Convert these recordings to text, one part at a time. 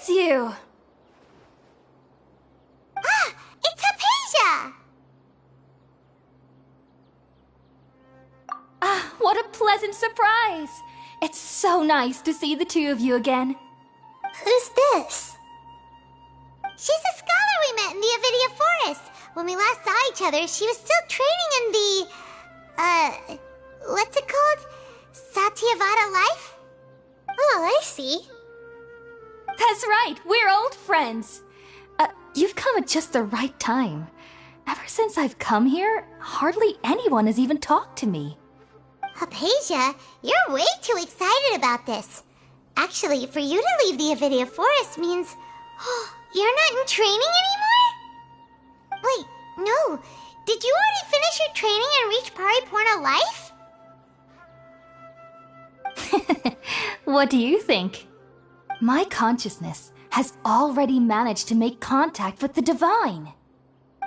It's you! Ah! It's Hypatia! Ah, what a pleasant surprise! It's so nice to see the two of you again. Who's this? She's a scholar we met in the Avidia Forest. When we last saw each other, she was still training in the... what's it called? Satyavada life? Oh, I see. That's right, we're old friends. You've come at just the right time. Ever since I've come here, hardly anyone has even talked to me. Hypatia, you're way too excited about this. Actually, for you to leave the Avidia Forest means... you're not in training anymore? Wait, no. Did you already finish your training and reach Paripurna life? What do you think? My consciousness has already managed to make contact with the divine.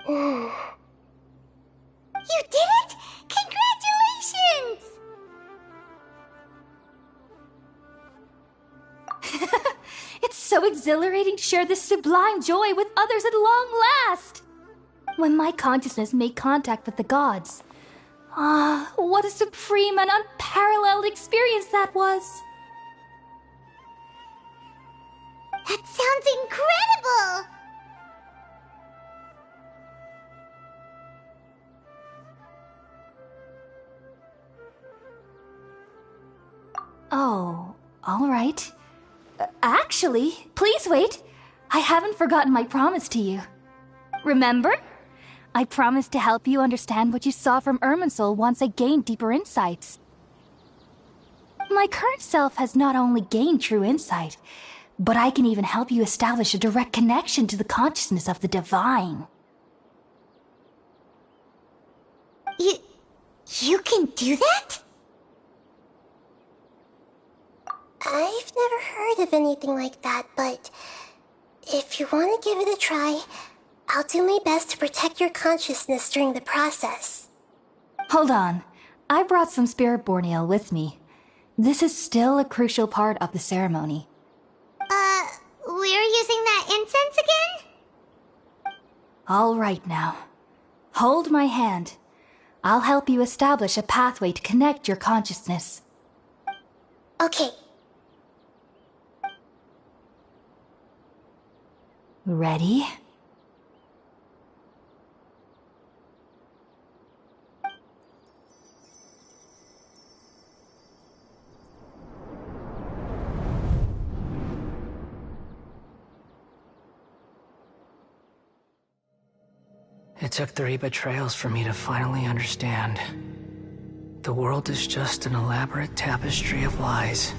You did it! Congratulations! It's so exhilarating to share this sublime joy with others at long last! When my consciousness made contact with the gods. Ah, what a supreme and unparalleled experience that was! That sounds incredible! Oh, all right. Actually, please wait. I haven't forgotten my promise to you. Remember? I promised to help you understand what you saw from Irminsul once I gained deeper insights. My current self has not only gained true insight, but I can even help you establish a direct connection to the consciousness of the divine. You can do that? I've never heard of anything like that, but if you want to give it a try, I'll do my best to protect your consciousness during the process. Hold on. I brought some spirit-born ale with me. This is still a crucial part of the ceremony. We're using that incense again? All right now. Hold my hand. I'll help you establish a pathway to connect your consciousness. Okay. Ready? It took 3 betrayals for me to finally understand. The world is just an elaborate tapestry of lies.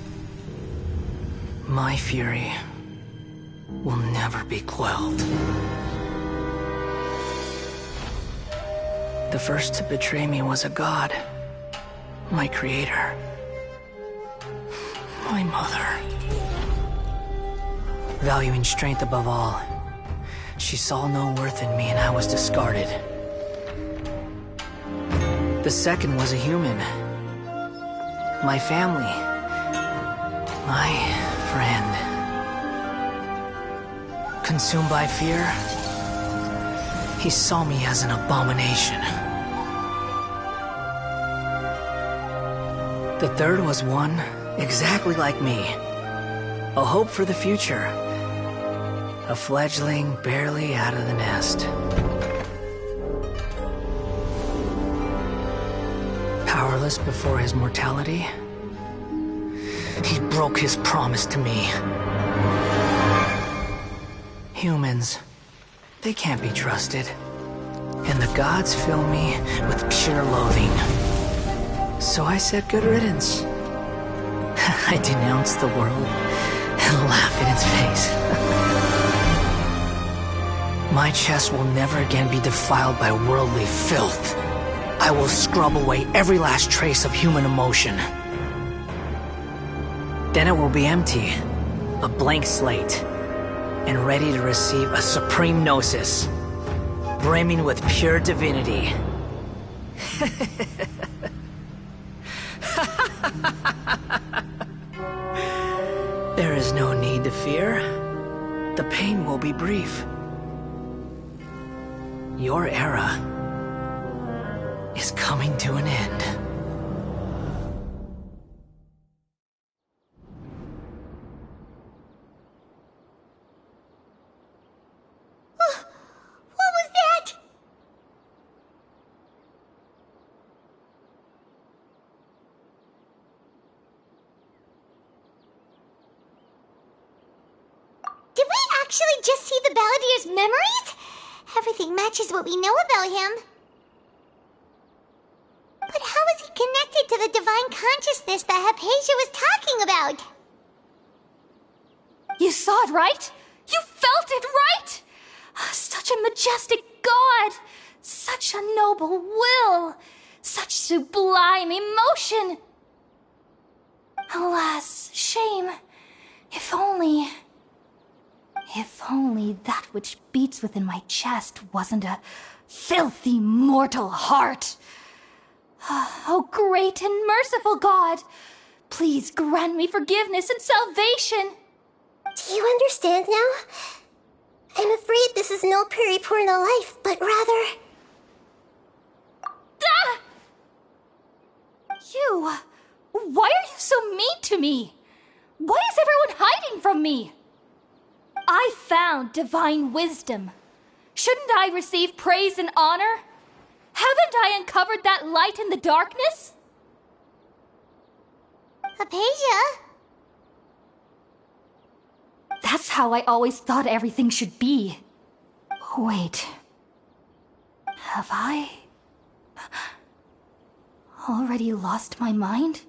My fury will never be quelled. The first to betray me was a god. My creator. My mother. Valuing strength above all, she saw no worth in me and I was discarded. The second was a human. My family. My friend. Consumed by fear, he saw me as an abomination. The third was one exactly like me. A hope for the future. A fledgling barely out of the nest. Powerless before his mortality, he broke his promise to me. Humans, they can't be trusted. And the gods fill me with pure loathing. So I said good riddance. I denounced the world and laugh in its face. My chest will never again be defiled by worldly filth. I will scrub away every last trace of human emotion. Then it will be empty, a blank slate, and ready to receive a supreme gnosis, brimming with pure divinity. There is no need to fear. the pain will be brief. Your era is coming to an end. What was that? Did we actually just see the Balladier's memories? Everything matches what we know about him. But how is he connected to the divine consciousness that Hypatia was talking about? You saw it, right? You felt it, right? Such a majestic god! Such a noble will! Such sublime emotion! Alas, shame. If only that which beats within my chest wasn't a filthy mortal heart. Oh, great and merciful God! Please grant me forgiveness and salvation! Do you understand now? I'm afraid this is no Peripurna life, but rather... Ah! You... Why are you so mean to me? Why is everyone hiding from me? I found divine wisdom. Shouldn't I receive praise and honor? Haven't I uncovered that light in the darkness? Hypatia? That's how I always thought everything should be. Wait. Have I already lost my mind?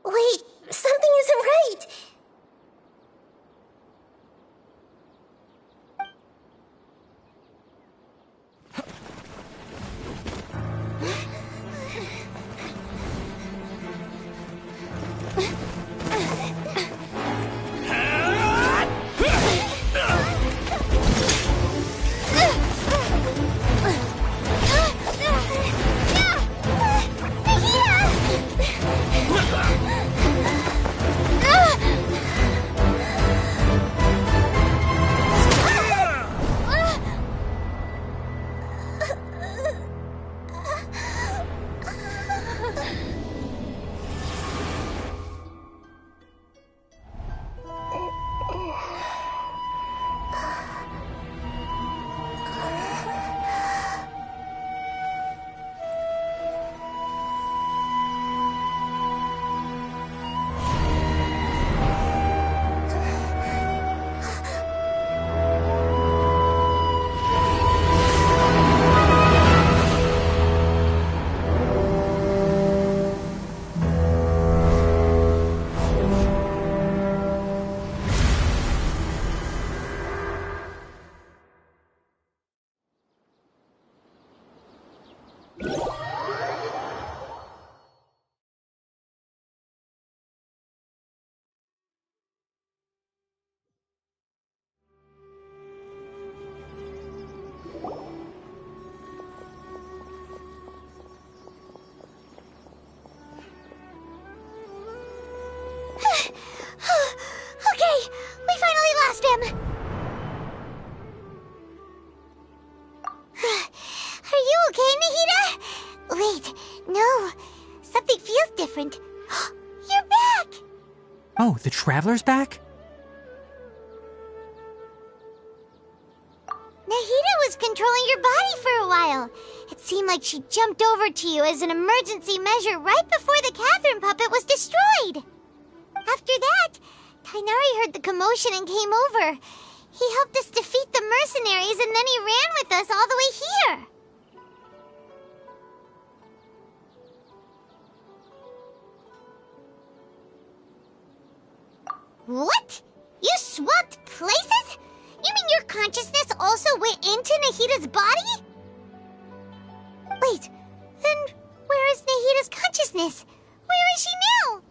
Wait, something isn't right. Okay, we finally lost him. Are you okay, Nahida? Wait, no. Something feels different. You're back! Oh, the Traveler's back? Nahida was controlling your body for a while. It seemed like she jumped over to you as an emergency measure right before the Catherine puppet was destroyed. After that, Tainari heard the commotion and came over. He helped us defeat the mercenaries and then he ran with us all the way here. What? You swapped places? You mean your consciousness also went into Nahida's body? Wait, then where is Nahida's consciousness? Where is she now?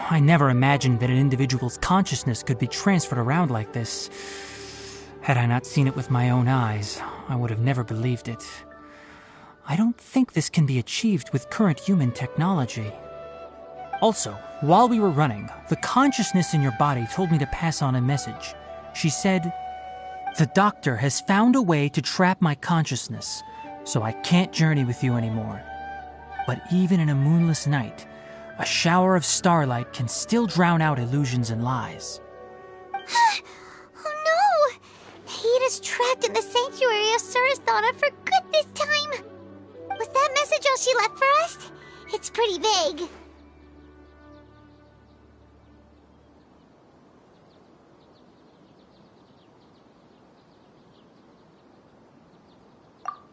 I never imagined that an individual's consciousness could be transferred around like this. Had I not seen it with my own eyes, I would have never believed it. I don't think this can be achieved with current human technology. Also, while we were running, the consciousness in your body told me to pass on a message. She said, "The doctor has found a way to trap my consciousness, so I can't journey with you anymore. But even in a moonless night, a shower of starlight can still drown out illusions and lies." Oh no! Nahida's trapped in the sanctuary of Surasthana for good this time! Was that message all she left for us? It's pretty vague.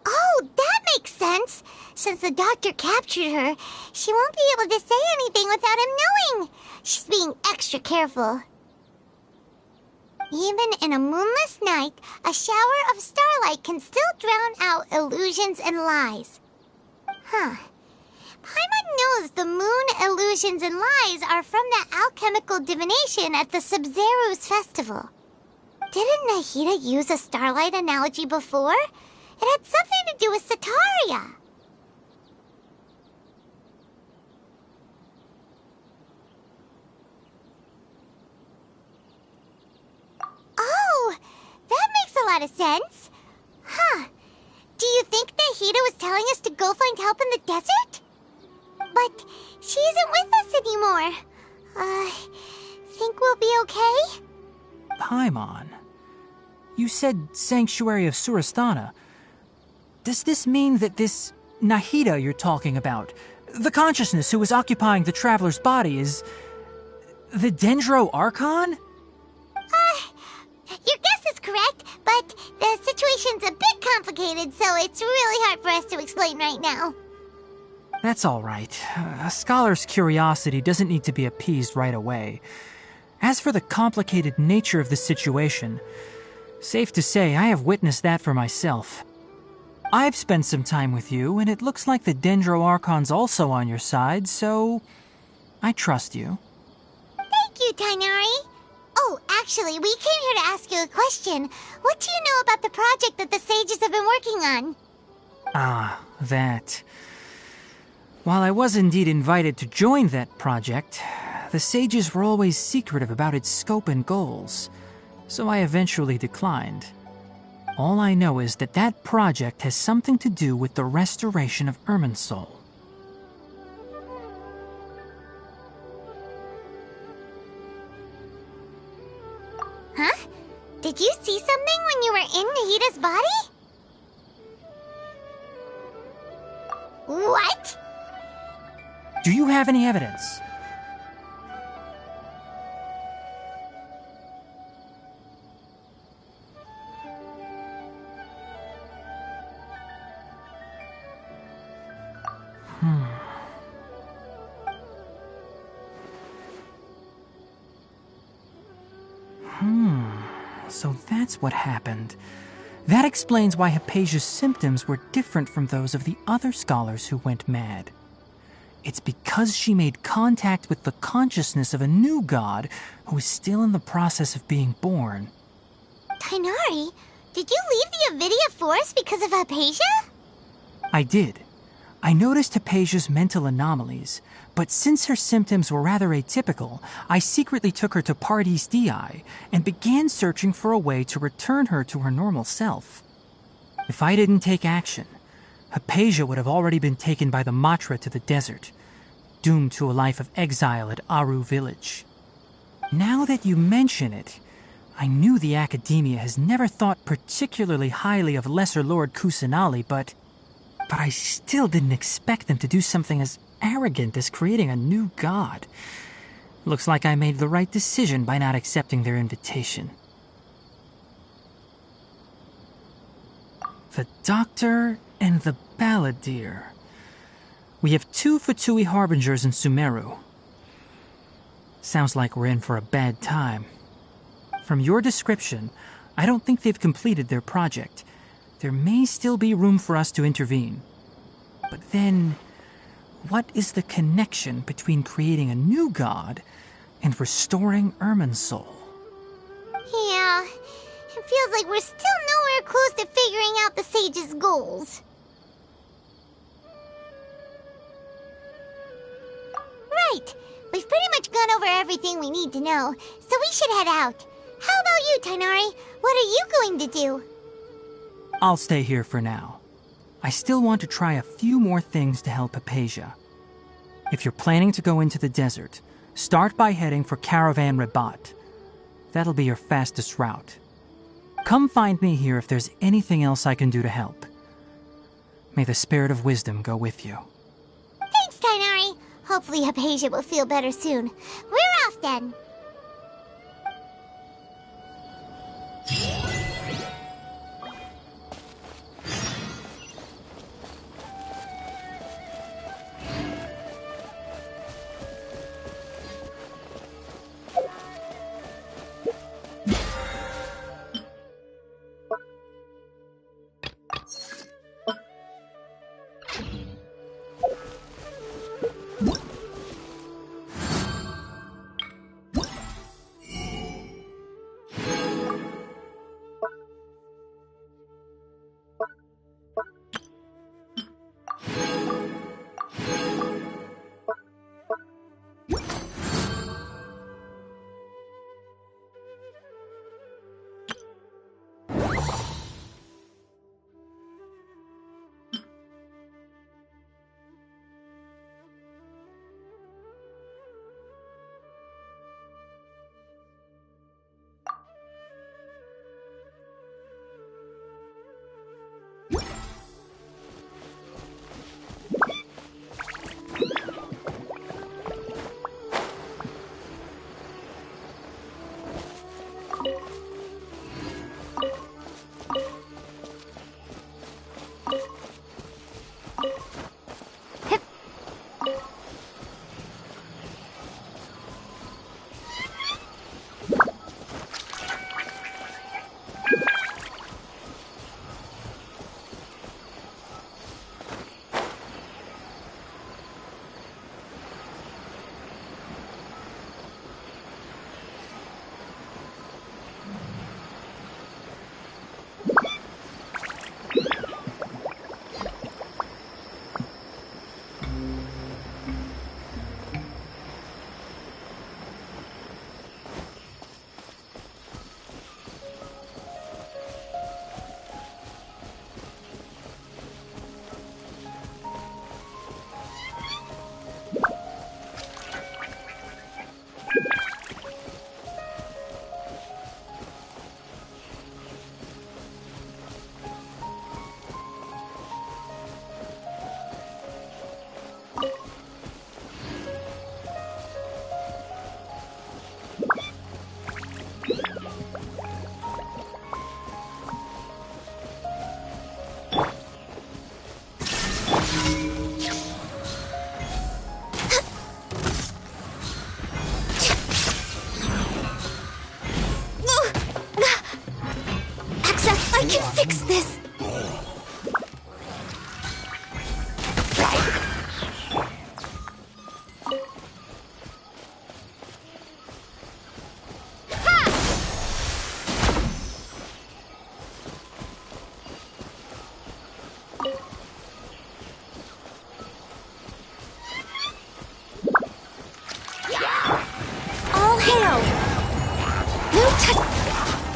Oh, that makes sense! Since the doctor captured her, she won't be able to say anything without him knowing. She's being extra careful. Even in a moonless night, a shower of starlight can still drown out illusions and lies. Huh. Paimon knows the moon illusions and lies are from that alchemical divination at the Sub-Zeru's festival. Didn't Nahida use a starlight analogy before? It had something to do with Sataria. Oh, that makes a lot of sense. Huh. Do you think Nahida was telling us to go find help in the desert? But she isn't with us anymore. Think we'll be okay? Paimon, you said Sanctuary of Surasthana. Does this mean that this Nahida you're talking about, the consciousness who is occupying the traveler's body, is the Dendro Archon? Your guess is correct, but the situation's a bit complicated, so it's really hard for us to explain right now. That's all right. A scholar's curiosity doesn't need to be appeased right away. As for the complicated nature of the situation, safe to say I have witnessed that for myself. I've spent some time with you, and it looks like the Dendro Archon's also on your side, so I trust you. Thank you, Tainari. Oh, actually, we came here to ask you a question. What do you know about the project that the sages have been working on? Ah, that. While I was indeed invited to join that project, the sages were always secretive about its scope and goals, so I eventually declined. All I know is that that project has something to do with the restoration of Irminsul. Huh? Did you see something when you were in Nahida's body? What? Do you have any evidence? So that's what happened. That explains why Hypatia's symptoms were different from those of the other scholars who went mad. It's because she made contact with the consciousness of a new god who is still in the process of being born. Tainari, did you leave the Avidia Forest because of Hypatia? I did. I noticed Hypatia's mental anomalies, but since her symptoms were rather atypical, I secretly took her to Pardis Dii and began searching for a way to return her to her normal self. If I didn't take action, Hypatia would have already been taken by the Matra to the desert, doomed to a life of exile at Aru village. Now that you mention it, I knew the Academia has never thought particularly highly of Lesser Lord Kusanali, but I still didn't expect them to do something as arrogant as creating a new god. Looks like I made the right decision by not accepting their invitation. The Doctor and the Balladeer. We have 2 Fatui Harbingers in Sumeru. Sounds like we're in for a bad time. From your description, I don't think they've completed their project. There may still be room for us to intervene. But then, what is the connection between creating a new god and restoring Irminsul? Yeah, feels like we're still nowhere close to figuring out the sage's goals. Right. We've pretty much gone over everything we need to know, so we should head out. How about you, Tighnari? What are you going to do? I'll stay here for now. I still want to try a few more things to help Hypatia. If you're planning to go into the desert, start by heading for Caravan Rabat. That'll be your fastest route. Come find me here if there's anything else I can do to help. May the spirit of wisdom go with you. Thanks, Tighnari. Hopefully Hypatia will feel better soon. We're off then. I can fix this! All hail! No touch!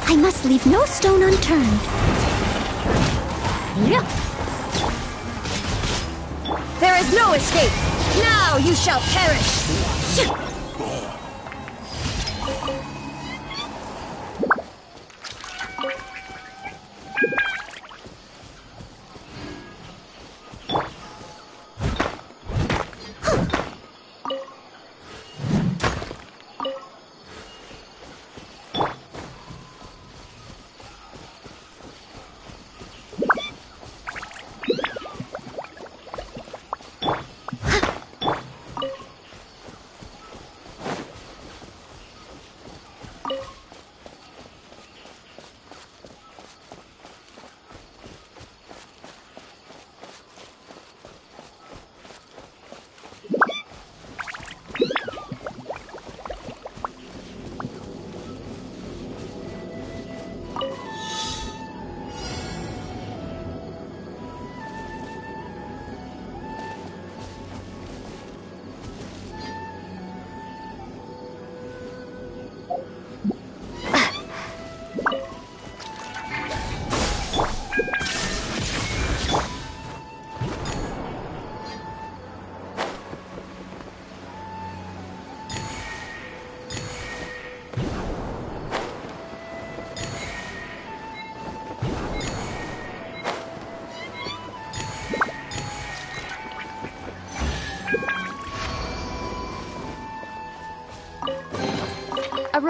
I must leave no stone unturned. There is no escape! Now you shall perish!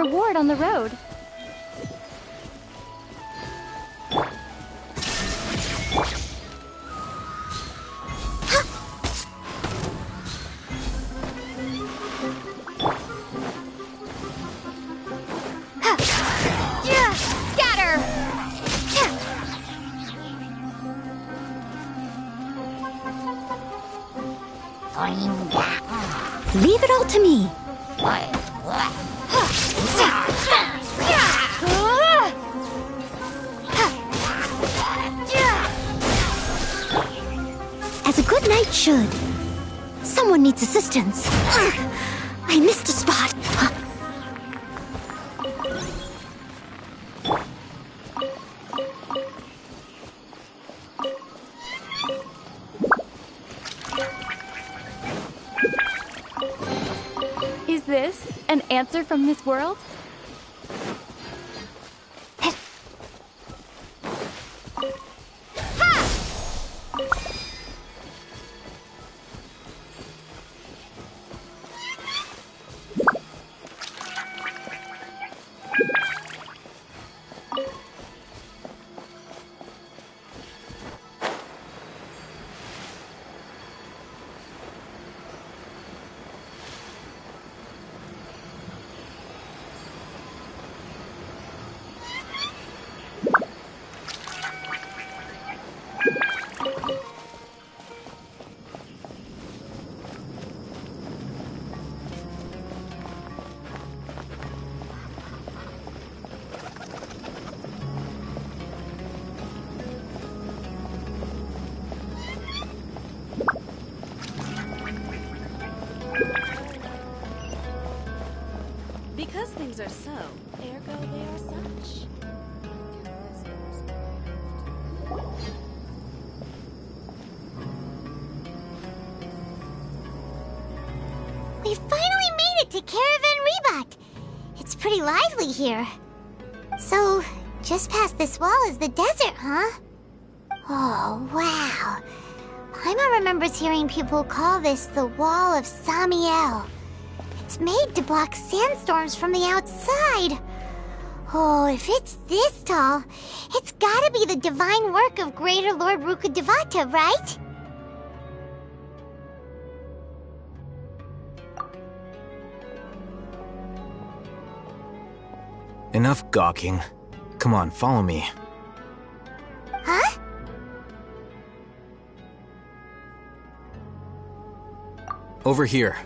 reward on the road. Scatter! Leave it all to me. As a good knight should. Someone needs assistance. I missed a spot. Is this an answer from this world? Because things are so, ergo they are such. We finally made it to Caravan Reebok. It's pretty lively here. So, just past this wall is the desert, huh? Oh, wow. Paimon remembers hearing people call this the Wall of Samiel. It's made to block sandstorms from the outside. Oh, if it's this tall, it's gotta be the divine work of Greater Lord Rukkhadevata, right? Enough gawking. Come on, follow me. Huh? Over here.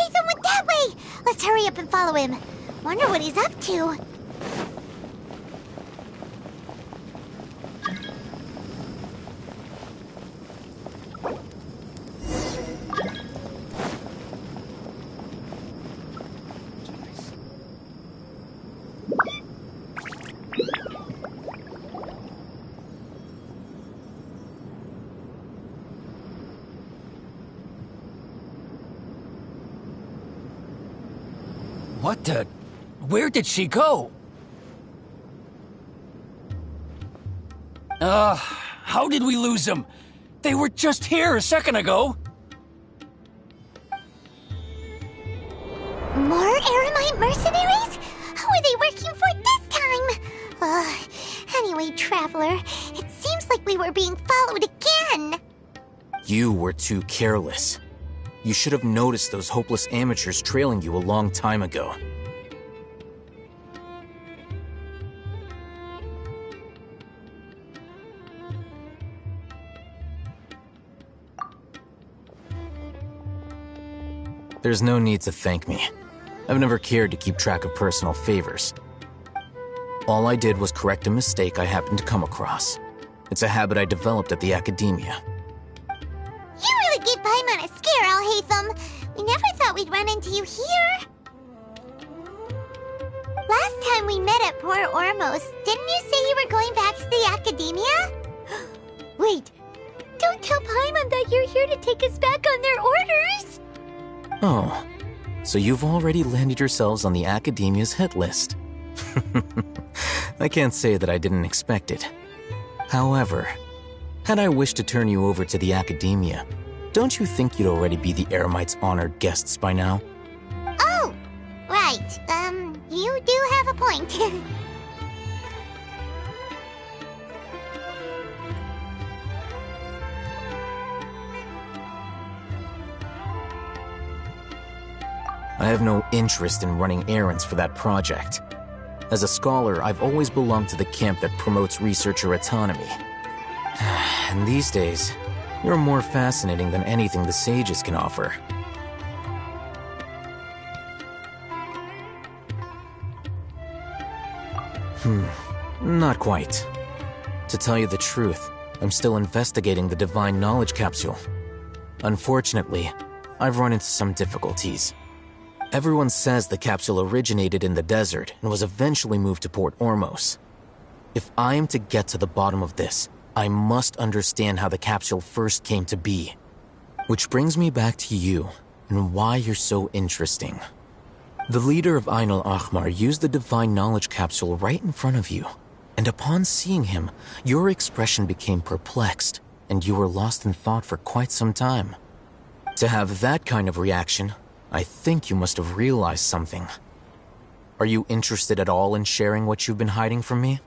Ethan went that way! Let's hurry up and follow him. Wonder what he's up to. What the... Where did she go? How did we lose them? They were just here a second ago. More Eremite mercenaries? Who are they working for this time? Anyway, Traveler, it seems like we were being followed again. You were too careless. You should have noticed those hopeless amateurs trailing you a long time ago. There's no need to thank me. I've never cared to keep track of personal favors. All I did was correct a mistake I happened to come across. It's a habit I developed at the Academia. You really gave Paimon a scare, Alhaitham. We never thought we'd run into you here. Last time we met at Port Ormos, didn't you say you were going back to the Academia? Wait, don't tell Paimon that you're here to take us back on their orders. Oh, so you've already landed yourselves on the Academia's hit list. I can't say that I didn't expect it. However, had I wished to turn you over to the Academia, don't you think you'd already be the Eremites' honored guests by now? Oh, right. You do have a point. I have no interest in running errands for that project. As a scholar, I've always belonged to the camp that promotes researcher autonomy. And these days, you're more fascinating than anything the sages can offer. Not quite. To tell you the truth, I'm still investigating the Divine Knowledge Capsule. Unfortunately, I've run into some difficulties. Everyone says the capsule originated in the desert and was eventually moved to Port Ormos. If I am to get to the bottom of this, I must understand how the capsule first came to be. Which brings me back to you and why you're so interesting. The leader of Ain al-Ahmar used the Divine Knowledge Capsule right in front of you, and upon seeing him, your expression became perplexed, and you were lost in thought for quite some time. To have that kind of reaction, I think you must have realized something. Are you interested at all in sharing what you've been hiding from me?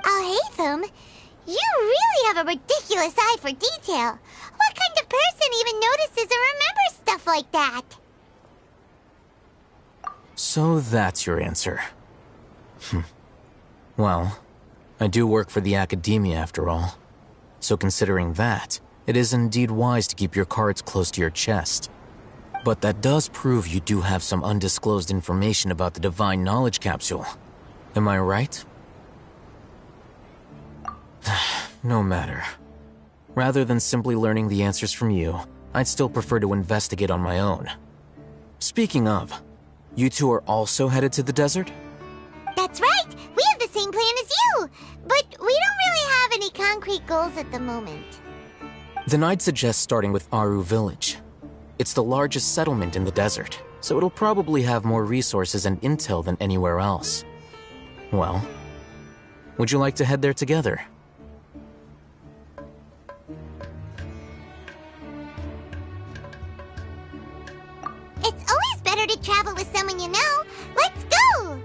Alhaitham, you really have a ridiculous eye for detail. What kind of person even notices or remembers stuff like that? So that's your answer. Well, I do work for the academia after all. So considering that, it is indeed wise to keep your cards close to your chest. But that does prove you do have some undisclosed information about the Divine Knowledge Capsule. Am I right? No matter. Rather than simply learning the answers from you, I'd still prefer to investigate on my own. Speaking of, you two are also headed to the desert? That's right! We have the same plan as you! But we don't really have any concrete goals at the moment. Then I'd suggest starting with Aru Village. It's the largest settlement in the desert, so it'll probably have more resources and intel than anywhere else. Well, would you like to head there together? It's always better to travel with someone you know. Let's go!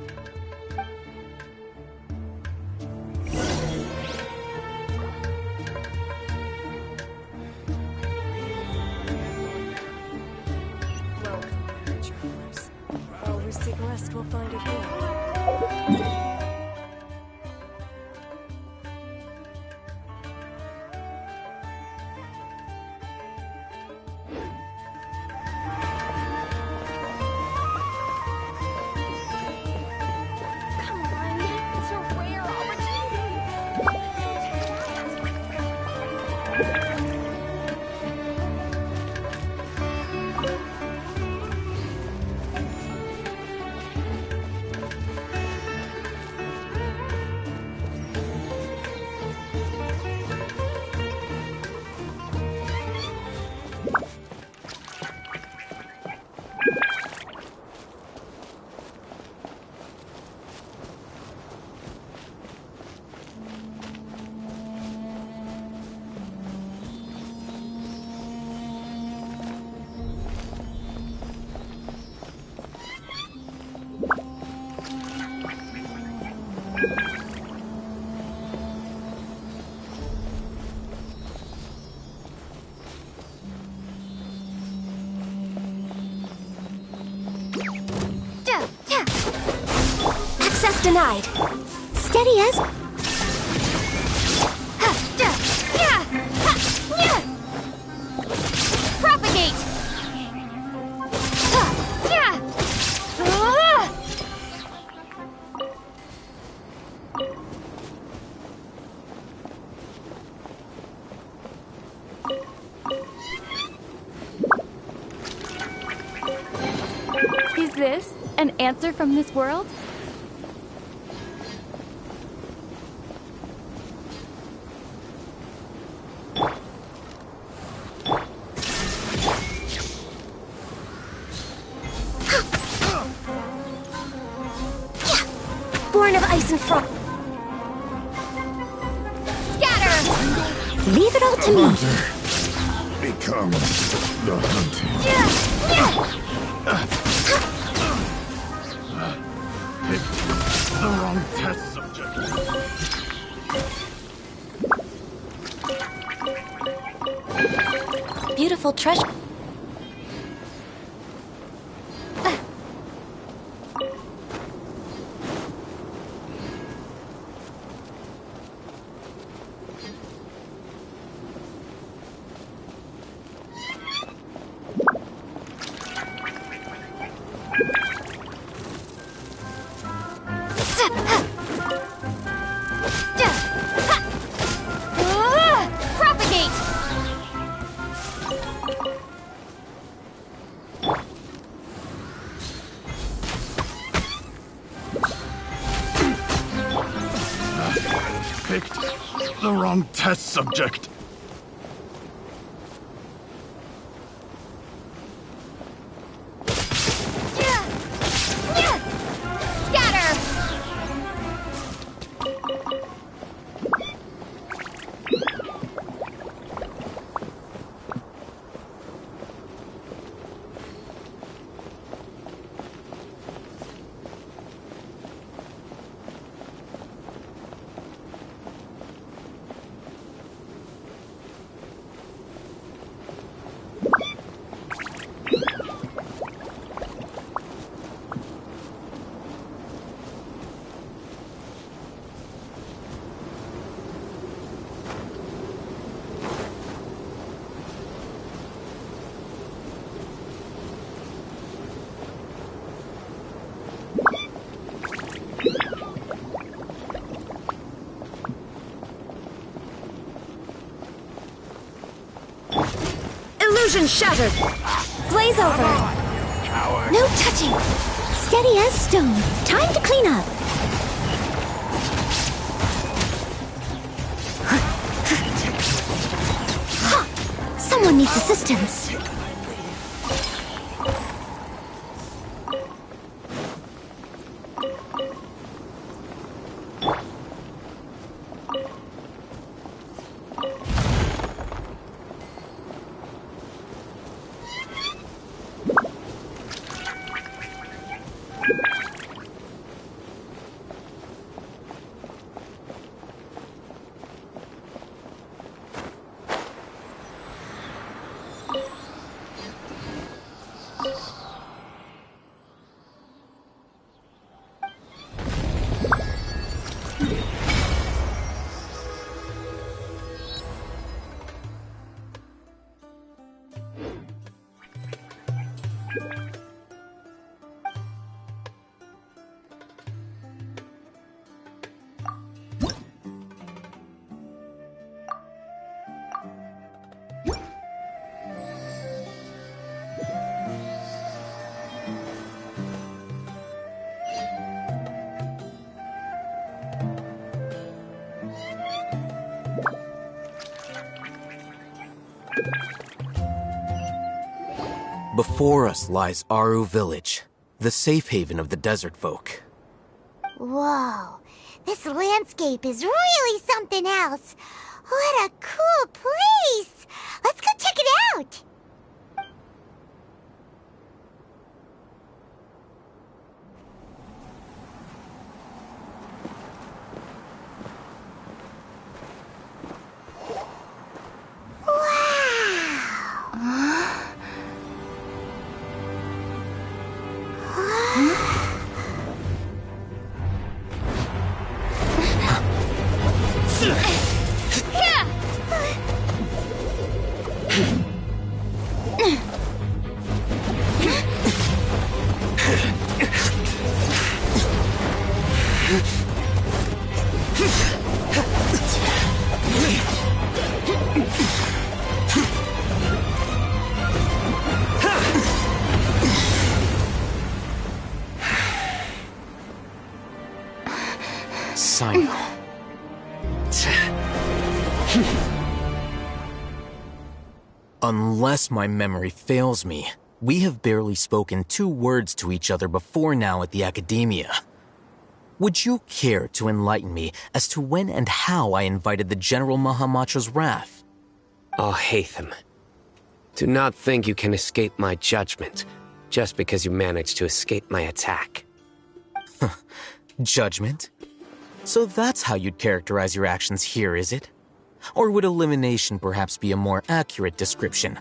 Welcome, weary travelers. While we seek rest, we'll find it here. Come on, it's a rare Access denied. Steady as... propagate! Is this an answer from this world? ice and frost. Scatter! Leave it all to me. Become the hunted. Pick the wrong test subject. Beautiful treasure. Propagate! Picked the wrong test subject. Scatter! Illusion shattered. Blaze over. No touching. Steady as stone. Time to clean up. Someone needs assistance. Before us lies Aru Village, the safe haven of the desert folk. Whoa, this landscape is really something else. What a cool place! Let's go check it out! Sino. Unless my memory fails me, we have barely spoken 2 words to each other before now at the Academia. Would you care to enlighten me as to when and how I invited the General Mahamatra's wrath? Alhaitham, do not think you can escape my judgment just because you managed to escape my attack. Judgment? So that's how you'd characterize your actions here, is it? Or would elimination perhaps be a more accurate description?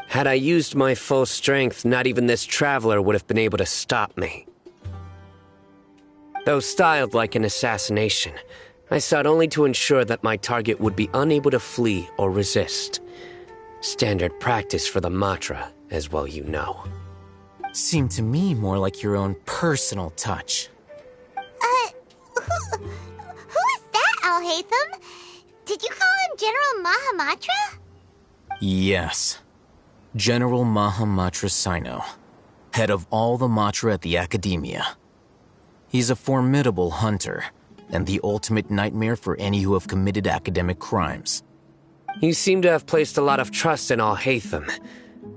Had I used my full strength, not even this traveler would have been able to stop me. Though styled like an assassination, I sought only to ensure that my target would be unable to flee or resist. Standard practice for the Matra, as well you know. Seemed to me more like your own personal touch. Who is that, Alhaitham? Did you call him General Mahamatra? Yes. General Mahamatra Sino, head of all the Matra at the Academia. He's a formidable hunter, and the ultimate nightmare for any who have committed academic crimes. You seem to have placed a lot of trust in Alhaitham,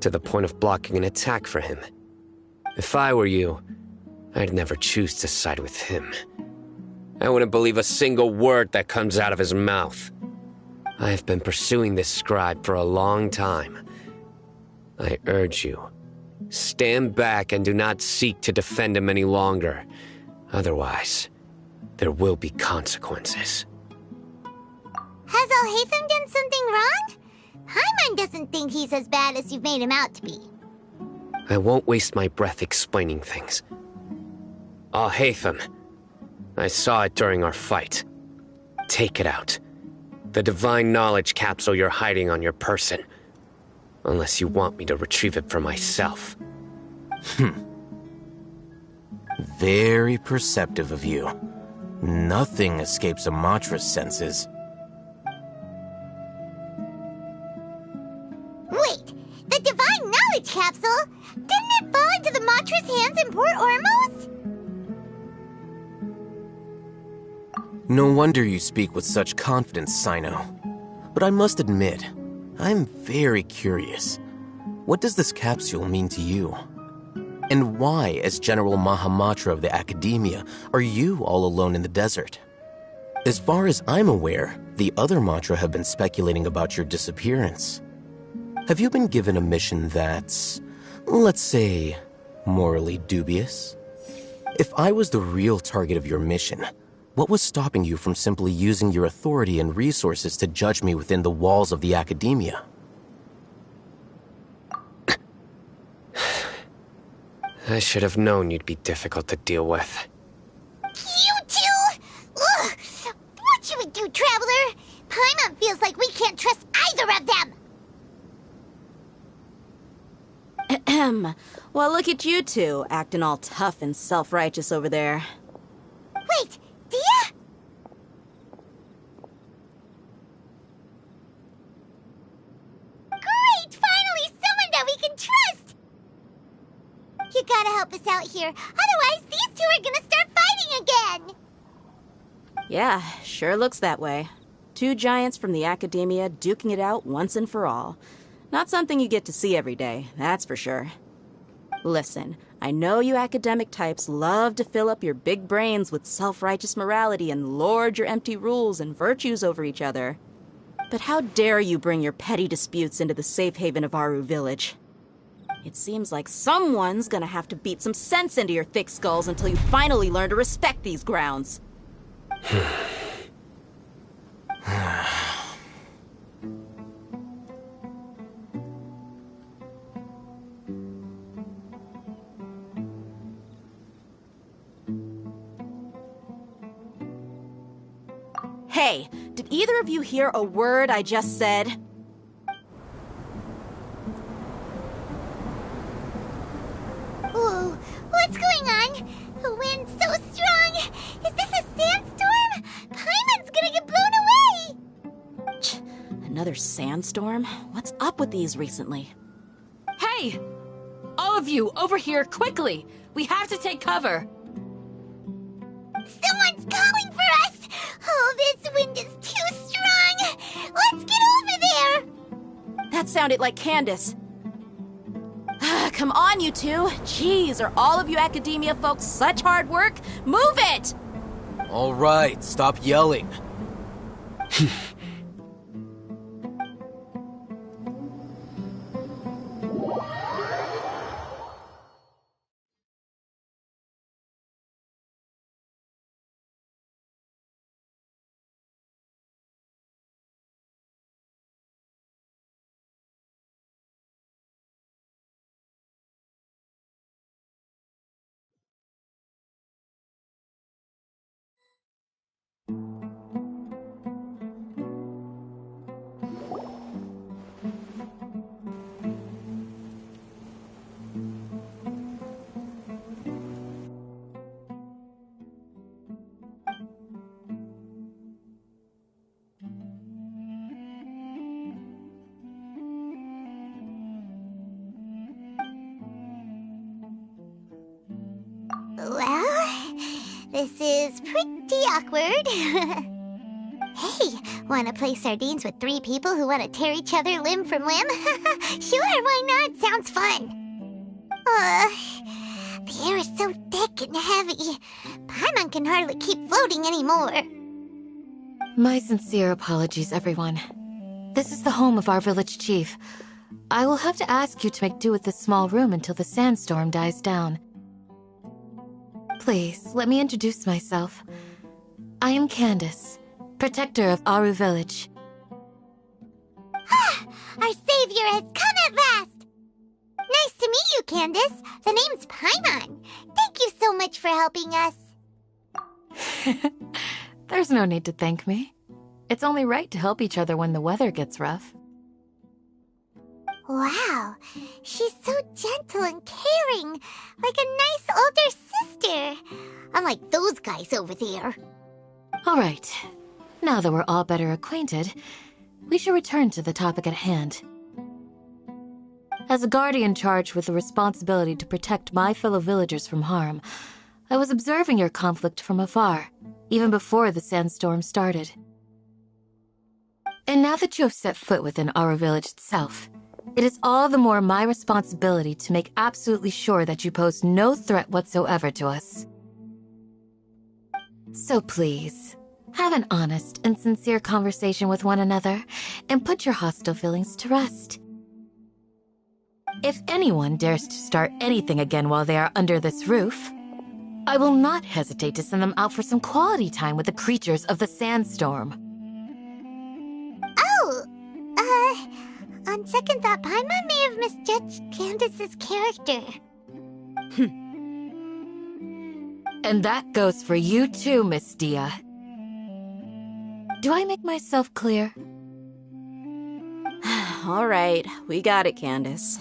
to the point of blocking an attack for him. If I were you, I'd never choose to side with him. I wouldn't believe a single word that comes out of his mouth. I have been pursuing this scribe for a long time. I urge you, stand back and do not seek to defend him any longer. Otherwise, there will be consequences. Has Alhaitham done something wrong? Paimon doesn't think he's as bad as you've made him out to be. I won't waste my breath explaining things. Alhaitham, I saw it during our fight. Take it out. The divine knowledge capsule you're hiding on your person. Unless you want me to retrieve it for myself. Very perceptive of you. Nothing escapes a Matra's senses. Wait, the divine knowledge capsule? Didn't it fall into the Matra's hands in Port Ormos? No wonder you speak with such confidence, Sino. But I must admit, I'm very curious. What does this capsule mean to you? And why, as General Mahamatra of the Academia, are you all alone in the desert? As far as I'm aware, the other Matra have been speculating about your disappearance. Have you been given a mission that's, let's say, morally dubious? If I was the real target of your mission, what was stopping you from simply using your authority and resources to judge me within the walls of the Academia? I should have known you'd be difficult to deal with. You two? Ugh! What should we do, Traveler? Paimon feels like we can't trust either of them! Ahem. Well, look at you two, acting all tough and self-righteous over there. Wait, Dia? Great! Finally, someone that we can trust! You gotta help us out here, otherwise these two are gonna start fighting again! Yeah, sure looks that way. Two giants from the Academia duking it out once and for all. Not something you get to see every day, that's for sure. Listen, I know you academic types love to fill up your big brains with self-righteous morality and lord your empty rules and virtues over each other. But how dare you bring your petty disputes into the safe haven of Aru Village? It seems like someone's gonna have to beat some sense into your thick skulls until you finally learn to respect these grounds. Hey, did either of you hear a word I just said? Ooh, what's going on? The wind's so strong! Is this a sandstorm? Paimon's gonna get blown away! Another sandstorm? What's up with these recently? Hey! All of you, over here, quickly! We have to take cover! Someone's calling for us! Oh, this wind is too strong! Let's get over there! That sounded like Candace. Come on, you two. Jeez, are all of you Academia folks such hard work? Move it! All right, stop yelling. Well, this is pretty awkward. Hey, wanna play sardines with 3 people who wanna tear each other limb from limb? Sure, why not? Sounds fun. The air is so thick and heavy. Paimon can hardly keep floating anymore. My sincere apologies, everyone. This is the home of our village chief. I will have to ask you to make do with this small room until the sandstorm dies down. Please, let me introduce myself. I am Candace, protector of Aru Village. Our savior has come at last! Nice to meet you, Candace. The name's Paimon. Thank you so much for helping us. There's no need to thank me. It's only right to help each other when the weather gets rough. Wow, she's so gentle and caring, like a nice older sister. Unlike those guys over there. All right, now that we're all better acquainted, we should return to the topic at hand. As a guardian charged with the responsibility to protect my fellow villagers from harm, I was observing your conflict from afar, even before the sandstorm started. And now that you have set foot within our village itself, it is all the more my responsibility to make absolutely sure that you pose no threat whatsoever to us. So please, have an honest and sincere conversation with one another and put your hostile feelings to rest. If anyone dares to start anything again while they are under this roof, I will not hesitate to send them out for some quality time with the creatures of the sandstorm. On second thought, Paimon may have misjudged Candace's character. And that goes for you too, Miss Dia. Do I make myself clear? All right, we got it, Candace.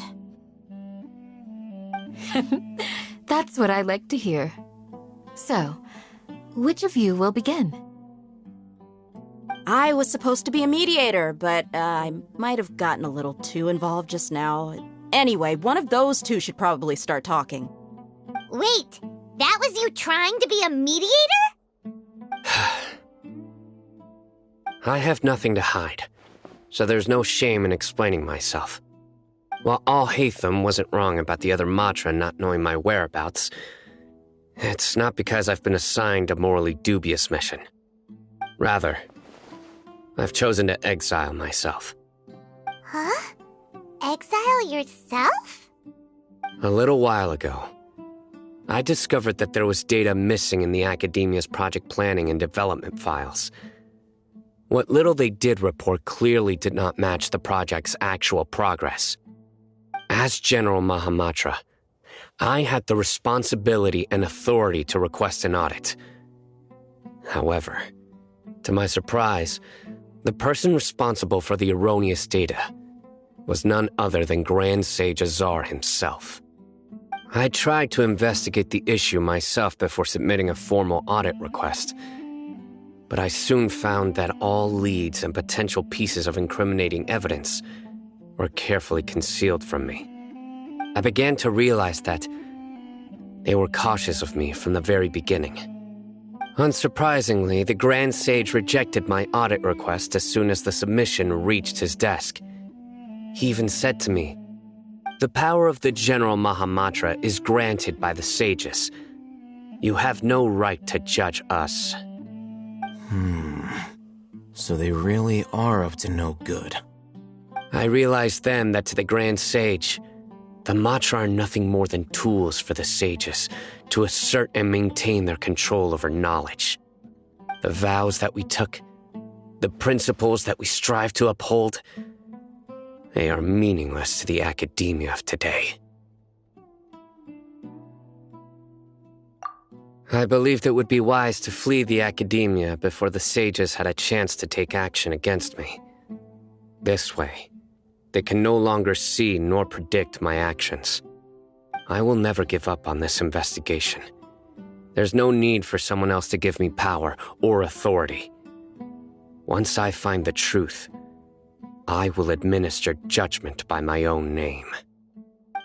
That's what I like to hear. So, which of you will begin? I was supposed to be a mediator, but I might have gotten a little too involved just now. Anyway, one of those two should probably start talking. Wait, that was you trying to be a mediator? I have nothing to hide, so there's no shame in explaining myself. While Alhaitham wasn't wrong about the other Matra not knowing my whereabouts, it's not because I've been assigned a morally dubious mission. Rather, I've chosen to exile myself. Huh? Exile yourself? A little while ago, I discovered that there was data missing in the Academia's project planning and development files. What little they did report clearly did not match the project's actual progress. As General Mahamatra, I had the responsibility and authority to request an audit. However, to my surprise, the person responsible for the erroneous data was none other than Grand Sage Azar himself. I tried to investigate the issue myself before submitting a formal audit request, but I soon found that all leads and potential pieces of incriminating evidence were carefully concealed from me. I began to realize that they were cautious of me from the very beginning. Unsurprisingly, the Grand Sage rejected my audit request as soon as the submission reached his desk. He even said to me, "The power of the General Mahamatra is granted by the sages. You have no right to judge us." So they really are up to no good. I realized then that to the Grand Sage, the Matra are nothing more than tools for the sages to assert and maintain their control over knowledge. The vows that we took, the principles that we strive to uphold, they are meaningless to the academia of today. I believed it would be wise to flee the academia before the sages had a chance to take action against me. This way, they can no longer see nor predict my actions. I will never give up on this investigation. There's no need for someone else to give me power or authority. Once I find the truth, I will administer judgment by my own name.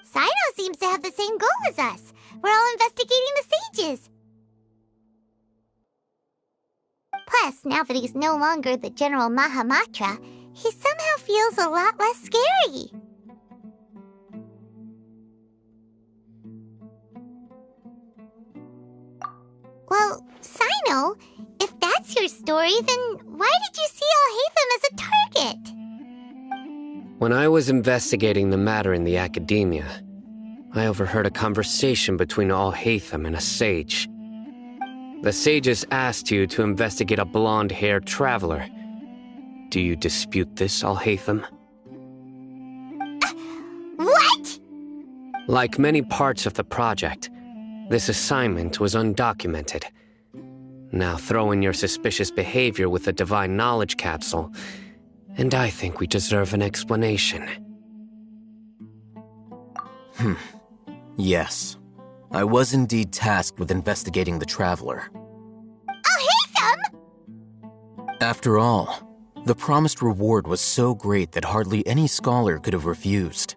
Sino seems to have the same goal as us. We're all investigating the sages. Plus, now that he's no longer the General Mahamatra, he somehow feels a lot less scary. Well, Sino, if that's your story, then why did you see Alhaitham as a target? When I was investigating the matter in the academia, I overheard a conversation between Alhaitham and a sage. The sages asked you to investigate a blonde-haired traveler. Do you dispute this, Alhaitham? What? Like many parts of the project, this assignment was undocumented. Now throw in your suspicious behavior with the Divine Knowledge Capsule, and I think we deserve an explanation. Yes. I was indeed tasked with investigating the traveler. Alhaitham! After all, the promised reward was so great that hardly any scholar could have refused.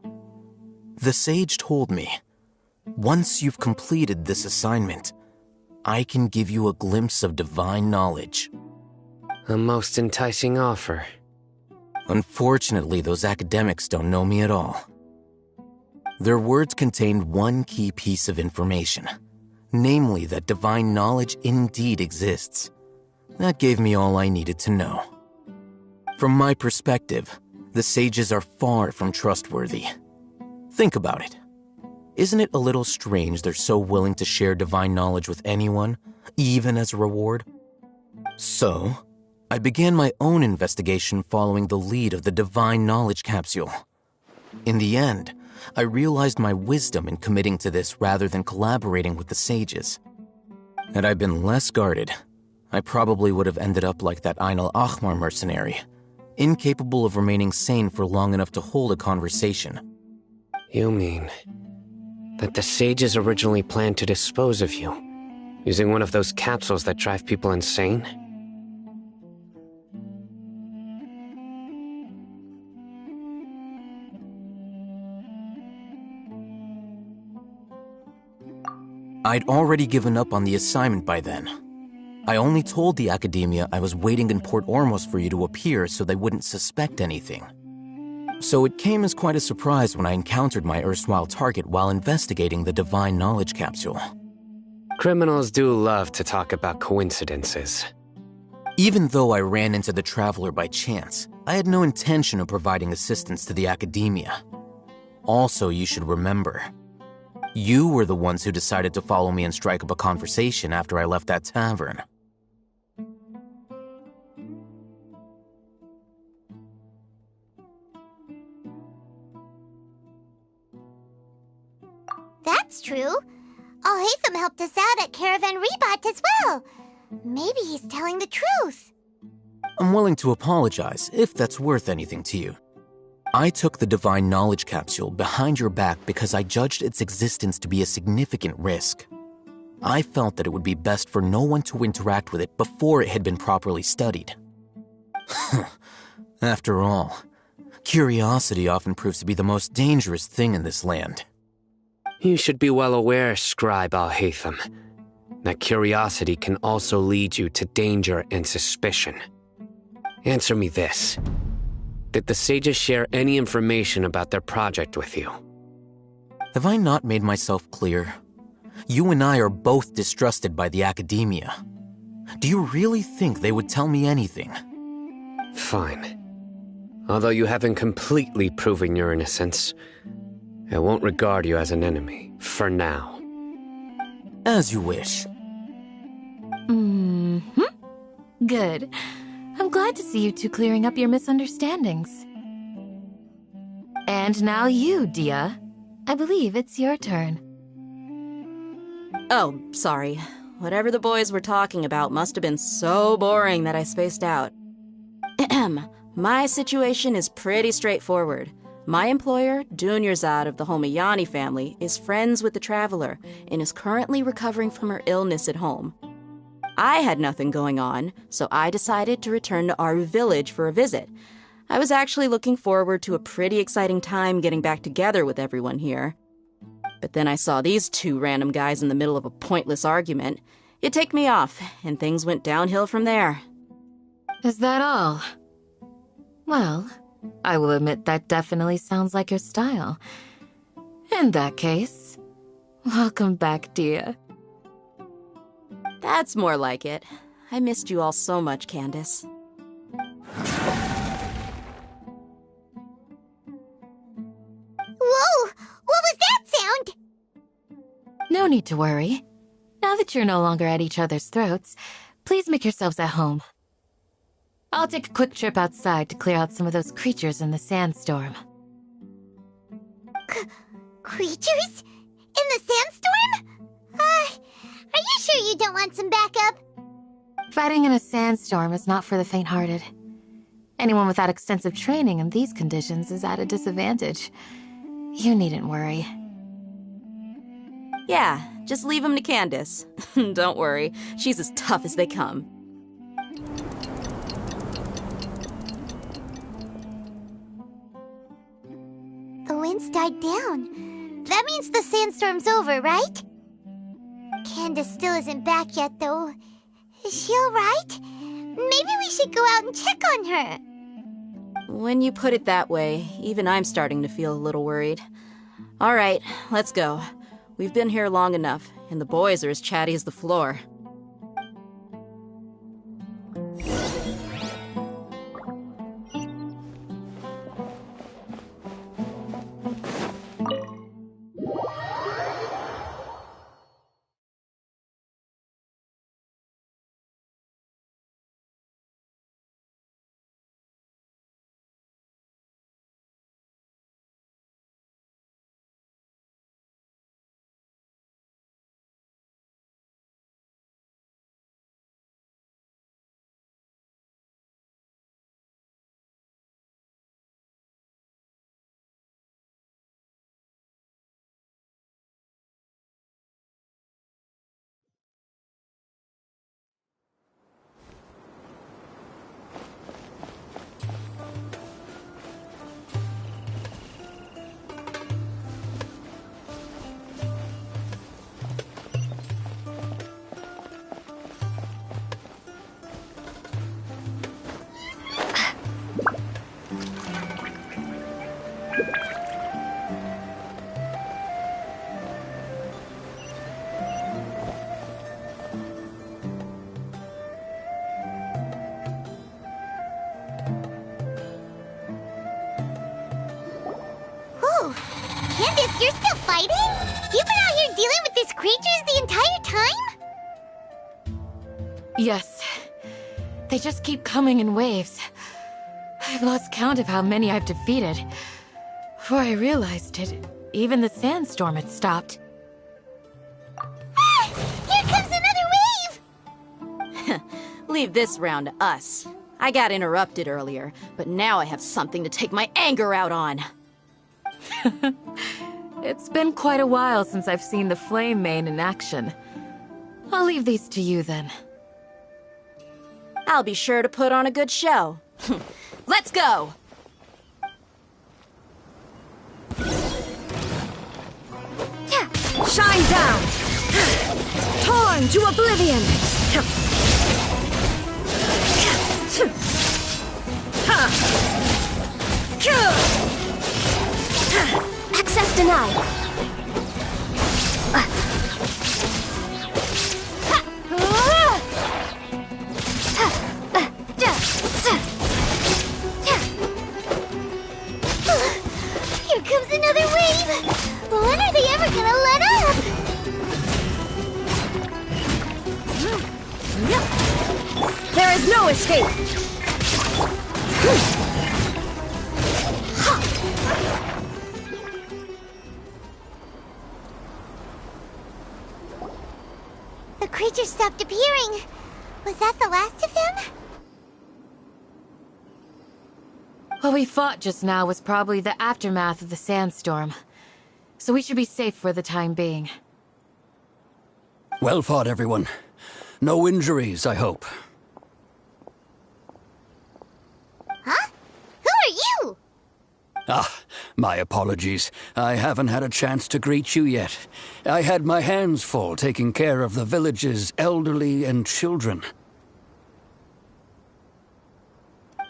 The sage told me, once you've completed this assignment, I can give you a glimpse of divine knowledge. A most enticing offer. Unfortunately, those academics don't know me at all. Their words contained one key piece of information, namely that divine knowledge indeed exists. That gave me all I needed to know. From my perspective, the sages are far from trustworthy. Think about it. Isn't it a little strange they're so willing to share divine knowledge with anyone, even as a reward? So, I began my own investigation following the lead of the Divine Knowledge Capsule. In the end, I realized my wisdom in committing to this rather than collaborating with the sages. Had I been less guarded, I probably would have ended up like that Ain al-Ahmar mercenary, incapable of remaining sane for long enough to hold a conversation. You mean that the sages originally planned to dispose of you, using one of those capsules that drive people insane? I'd already given up on the assignment by then. I only told the academia I was waiting in Port Ormos for you to appear so they wouldn't suspect anything. So it came as quite a surprise when I encountered my erstwhile target while investigating the Divine Knowledge Capsule. Criminals do love to talk about coincidences. Even though I ran into the Traveler by chance, I had no intention of providing assistance to the academia. Also, you should remember, you were the ones who decided to follow me and strike up a conversation after I left that tavern. That's true. Alhaitham helped us out at Caravan Rebat as well. Maybe he's telling the truth. I'm willing to apologize if that's worth anything to you. I took the Divine Knowledge Capsule behind your back because I judged its existence to be a significant risk. I felt that it would be best for no one to interact with it before it had been properly studied. After all, curiosity often proves to be the most dangerous thing in this land. You should be well aware, Scribe Alhaitham, that curiosity can also lead you to danger and suspicion. Answer me this. Did the sages share any information about their project with you? Have I not made myself clear? You and I are both distrusted by the academia. Do you really think they would tell me anything? Fine. Although you haven't completely proven your innocence, I won't regard you as an enemy, for now. As you wish. Mm-hmm. Good. I'm glad to see you two clearing up your misunderstandings. And now you, Dia. I believe it's your turn. Oh, sorry. Whatever the boys were talking about must have been so boring that I spaced out. My situation is pretty straightforward. My employer, Dunyarzad of the Homiyani family, is friends with the Traveler and is currently recovering from her illness at home. I had nothing going on, so I decided to return to Aru Village for a visit. I was actually looking forward to a pretty exciting time getting back together with everyone here. But then I saw these two random guys in the middle of a pointless argument. It ticked me off, and things went downhill from there. Is that all? Well, I will admit that definitely sounds like your style. In that case, welcome back, Dia. That's more like it. I missed you all so much, Candace. Whoa! What was that sound? No need to worry. Now that you're no longer at each other's throats, please make yourselves at home. I'll take a quick trip outside to clear out some of those creatures in the sandstorm. Creatures? In the sandstorm? Are you sure you don't want some backup? Fighting in a sandstorm is not for the faint-hearted. Anyone without extensive training in these conditions is at a disadvantage. You needn't worry. Yeah, just leave them to Candace. Don't worry, she's as tough as they come. The wind's died down. That means the sandstorm's over, right? Candace still isn't back yet, though. Is she alright? Maybe we should go out and check on her. When you put it that way, even I'm starting to feel a little worried. All right, let's go. We've been here long enough, and the boys are as chatty as the floor. Candace, you're still fighting? You've been out here dealing with these creatures the entire time? Yes. They just keep coming in waves. I've lost count of how many I've defeated. Before I realized it, even the sandstorm had stopped. Ah! Here comes another wave! Leave this round to us. I got interrupted earlier, but now I have something to take my anger out on. It's been quite a while since I've seen the Flame Mane in action. I'll leave these to you then. I'll be sure to put on a good show. Let's go! Shine down! Torn to oblivion! Access denied. escape! The creature stopped appearing. Was that the last of them? What we fought just now was probably the aftermath of the sandstorm. So we should be safe for the time being. Well fought, everyone. No injuries, I hope. Huh? Who are you? Ah, my apologies. I haven't had a chance to greet you yet. I had my hands full taking care of the village's elderly and children.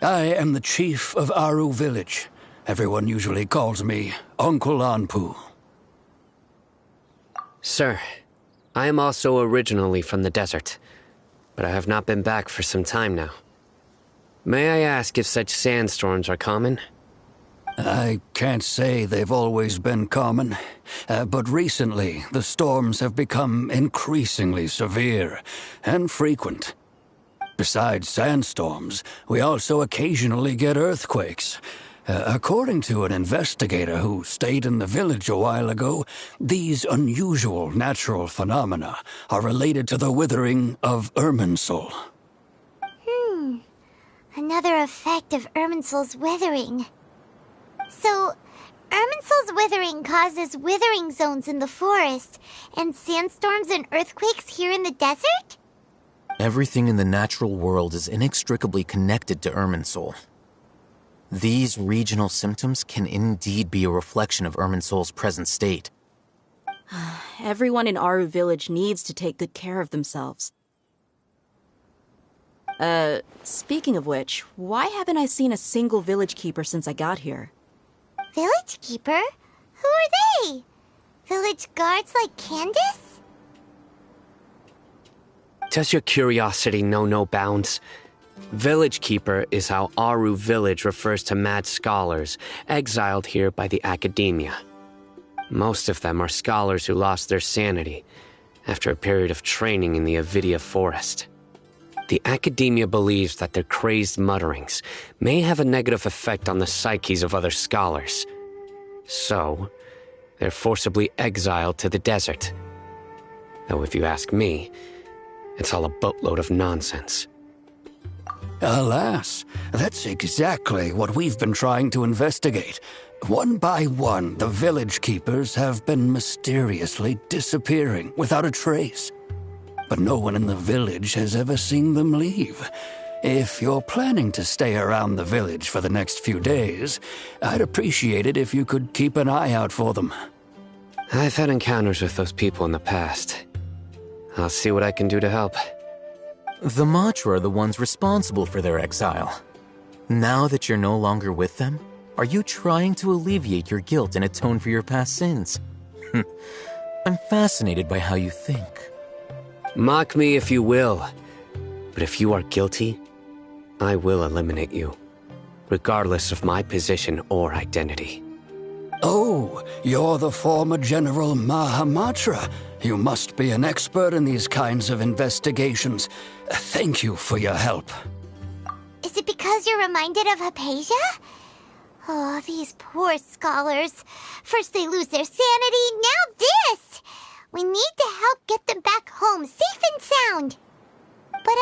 I am the chief of Aru village. Everyone usually calls me Uncle Anpu. Sir, I am also originally from the desert, but I have not been back for some time now. May I ask if such sandstorms are common? I can't say they've always been common, but recently the storms have become increasingly severe and frequent. Besides sandstorms, we also occasionally get earthquakes. According to an investigator who stayed in the village a while ago, these unusual natural phenomena are related to the withering of Irminsul. Another effect of Irminsul's withering. So, Irminsul's withering causes withering zones in the forest, and sandstorms and earthquakes here in the desert? Everything in the natural world is inextricably connected to Irminsul. These regional symptoms can indeed be a reflection of Irminsul's present state. Everyone in Aru village needs to take good care of themselves. Speaking of which, why haven't I seen a single village keeper since I got here? Village keeper? Who are they? Village guards like Candace? Does your curiosity know no bounds? Village Keeper is how Aru village refers to mad scholars exiled here by the academia. Most of them are scholars who lost their sanity after a period of training in the Avidia forest. The academia believes that their crazed mutterings may have a negative effect on the psyches of other scholars. So, they're forcibly exiled to the desert. Though if you ask me, it's all a boatload of nonsense. Alas, that's exactly what we've been trying to investigate. One by one, the village keepers have been mysteriously disappearing without a trace. But no one in the village has ever seen them leave. If you're planning to stay around the village for the next few days, I'd appreciate it if you could keep an eye out for them. I've had encounters with those people in the past. I'll see what I can do to help. The Matra are the ones responsible for their exile. Now that you're no longer with them, are you trying to alleviate your guilt and atone for your past sins? I'm fascinated by how you think. Mock me if you will, but if you are guilty, I will eliminate you, regardless of my position or identity. Oh, you're the former General Mahamatra. You must be an expert in these kinds of investigations. Thank you for your help. Is it because you're reminded of Hypatia? Oh, these poor scholars. First they lose their sanity, now this! We need to help get them back home, safe and sound. But,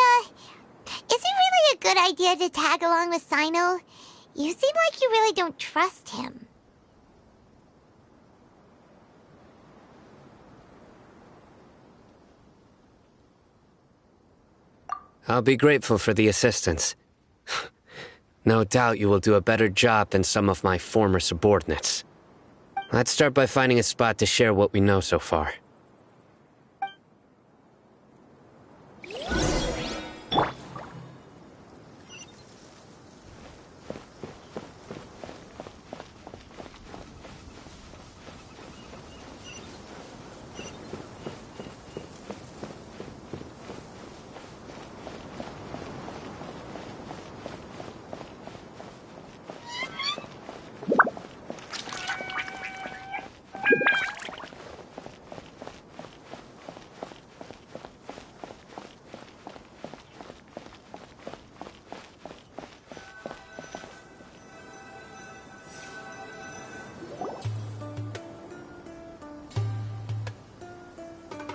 is it really a good idea to tag along with Sino? You seem like you really don't trust him. I'll be grateful for the assistance. No doubt you will do a better job than some of my former subordinates. Let's start by finding a spot to share what we know so far.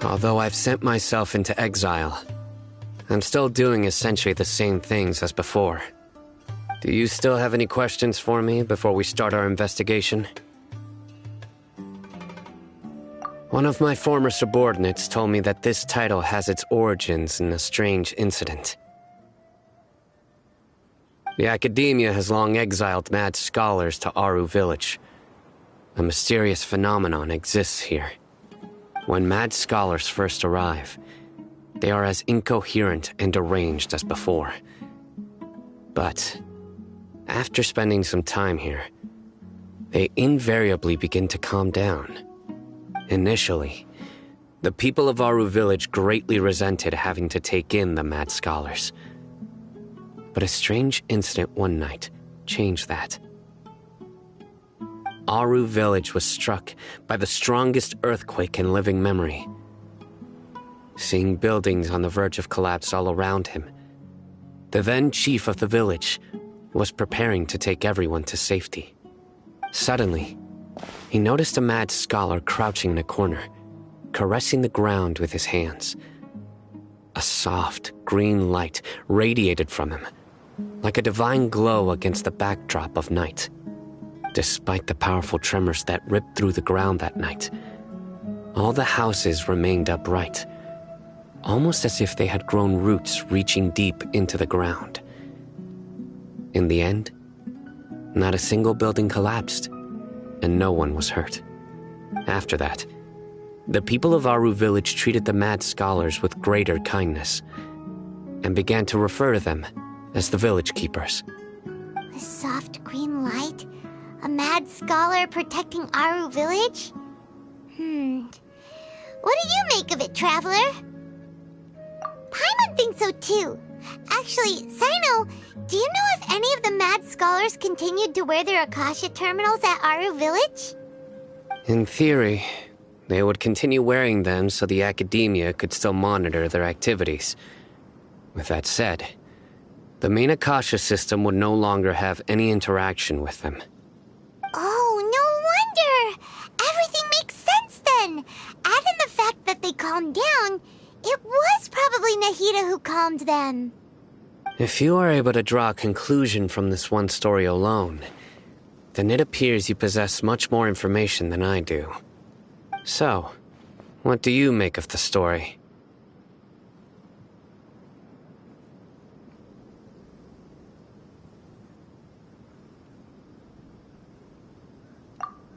Although I've sent myself into exile, I'm still doing essentially the same things as before. Do you still have any questions for me before we start our investigation? One of my former subordinates told me that this title has its origins in a strange incident. The Academia has long exiled mad scholars to Aru Village. A mysterious phenomenon exists here. When mad scholars first arrive, they are as incoherent and deranged as before. But after spending some time here, they invariably begin to calm down. Initially, the people of Aru Village greatly resented having to take in the mad scholars. But a strange incident one night changed that. Aru Village was struck by the strongest earthquake in living memory. Seeing buildings on the verge of collapse all around him, the then chief of the village was preparing to take everyone to safety. Suddenly, he noticed a mad scholar crouching in a corner, caressing the ground with his hands. A soft, green light radiated from him, like a divine glow against the backdrop of night. Despite the powerful tremors that ripped through the ground that night, all the houses remained upright, almost as if they had grown roots reaching deep into the ground. In the end, not a single building collapsed, and no one was hurt. After that, the people of Aru Village treated the mad scholars with greater kindness, and began to refer to them as the village keepers. A soft green light? A mad scholar protecting Aru Village? What do you make of it, Traveler? Paimon thinks so too. Actually, Sino, do you know if any of the mad scholars continued to wear their Akasha terminals at Aru Village? In theory, they would continue wearing them so the Academia could still monitor their activities. With that said, the main Akasha system would no longer have any interaction with them. Oh, no wonder! Everything makes sense then! Add in the fact that they calmed down, it was probably Nahida who calmed them. If you are able to draw a conclusion from this one story alone, then it appears you possess much more information than I do. So, what do you make of the story?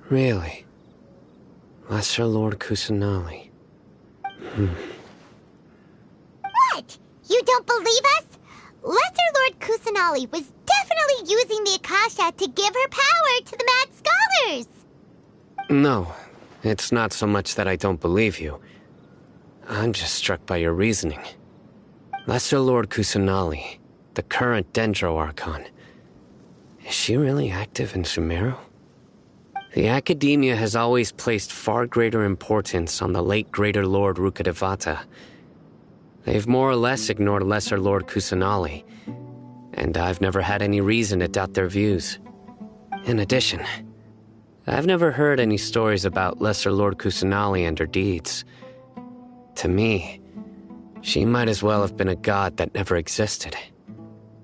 Really? Lesser Lord Kusanali. What? You don't believe us? Lesser Lord Kusanali was definitely using the Akasha to give her power to the mad scholars! No, it's not so much that I don't believe you. I'm just struck by your reasoning. Lesser Lord Kusanali, the current Dendro Archon, is she really active in Sumeru? The Academia has always placed far greater importance on the late Greater Lord Rukkhadevata. They've more or less ignored Lesser Lord Kusanali, and I've never had any reason to doubt their views. In addition, I've never heard any stories about Lesser Lord Kusanali and her deeds. To me, she might as well have been a god that never existed.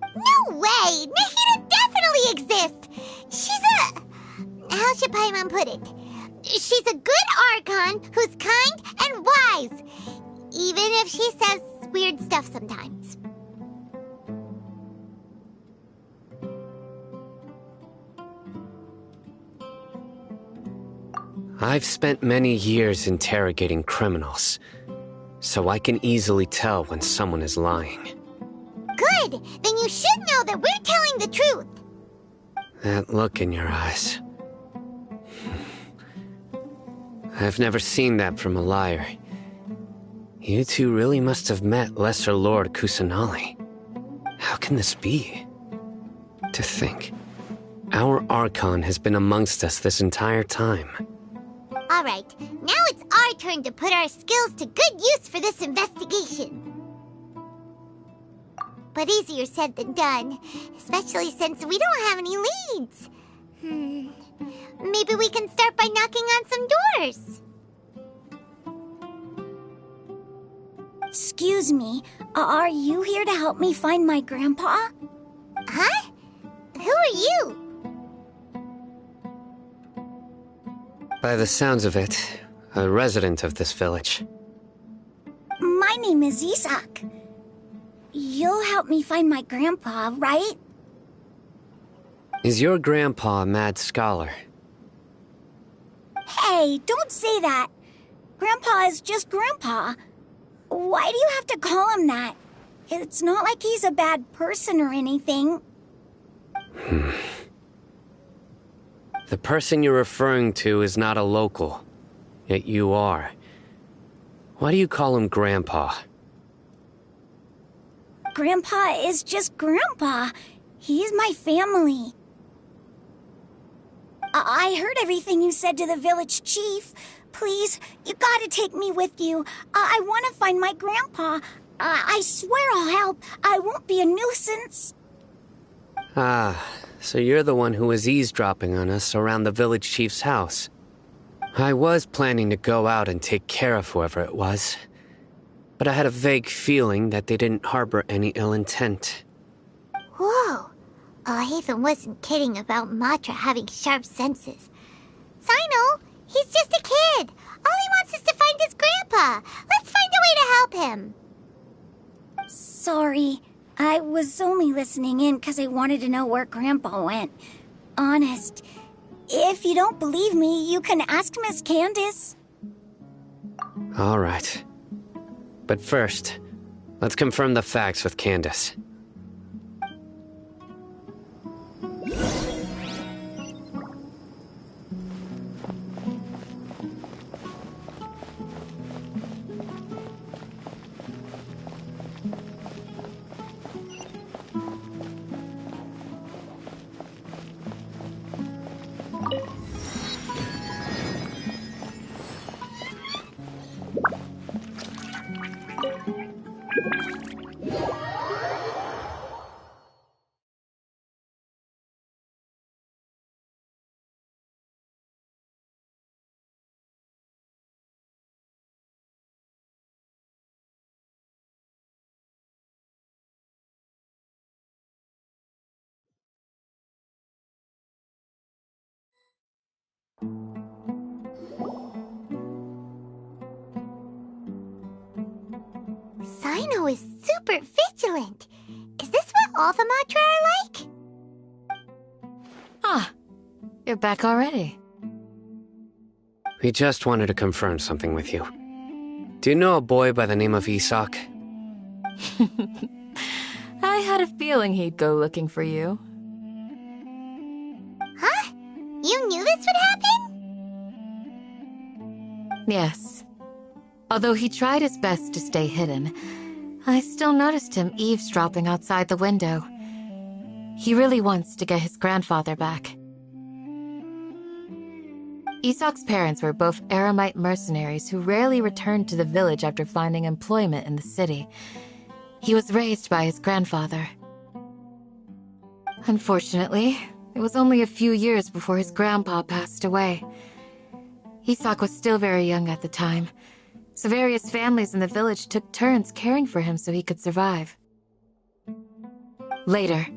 No way! Nahida definitely exists! She's a... how should Paimon put it? She's a good Archon who's kind and wise, even if she says weird stuff sometimes. I've spent many years interrogating criminals, so I can easily tell when someone is lying. Good! Then you should know that we're telling the truth! That look in your eyes. I've never seen that from a liar. You two really must have met Lesser Lord Kusanali. How can this be? To think, our Archon has been amongst us this entire time. Alright, now it's our turn to put our skills to good use for this investigation. But easier said than done, especially since we don't have any leads. Maybe we can start by knocking on some doors. Excuse me, are you here to help me find my grandpa? Huh? Who are you? By the sounds of it, a resident of this village. My name is Isak. You'll help me find my grandpa, right? Is your grandpa a mad scholar? Hey, don't say that. Grandpa is just Grandpa. Why do you have to call him that? It's not like he's a bad person or anything. The person you're referring to is not a local, yet you are. Why do you call him Grandpa? Grandpa is just Grandpa. He's my family. I heard everything you said to the village chief. Please, you gotta take me with you. I want to find my grandpa. I swear I'll help. I won't be a nuisance. Ah, so you're the one who was eavesdropping on us around the village chief's house. I was planning to go out and take care of whoever it was, but I had a vague feeling that they didn't harbor any ill intent. Whoa. Hatham wasn't kidding about Matra having sharp senses. Sino, he's just a kid. All he wants is to find his grandpa. Let's find a way to help him. Sorry, I was only listening in because I wanted to know where Grandpa went. Honest. If you don't believe me, you can ask Miss Candace. All right. But first, let's confirm the facts with Candace. Sino is super vigilant. Is this what all the Matra are like? Ah, you're back already. We just wanted to confirm something with you. Do you know a boy by the name of Isak? I had a feeling he'd go looking for you. Huh? You knew this would happen? Yes. Although he tried his best to stay hidden, I still noticed him eavesdropping outside the window. He really wants to get his grandfather back. Isak's parents were both Aramite mercenaries who rarely returned to the village after finding employment in the city. He was raised by his grandfather. Unfortunately, it was only a few years before his grandpa passed away. Isak was still very young at the time, so various families in the village took turns caring for him so he could survive. Later,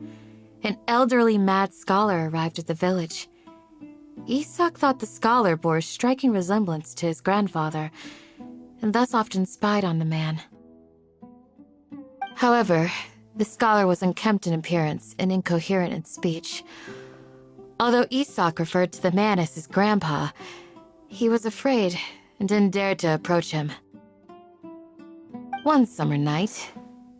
an elderly mad scholar arrived at the village. Isak thought the scholar bore a striking resemblance to his grandfather, and thus often spied on the man. However, the scholar was unkempt in appearance and incoherent in speech. Although Isak referred to the man as his grandpa, he was afraid and didn't dare to approach him. One summer night,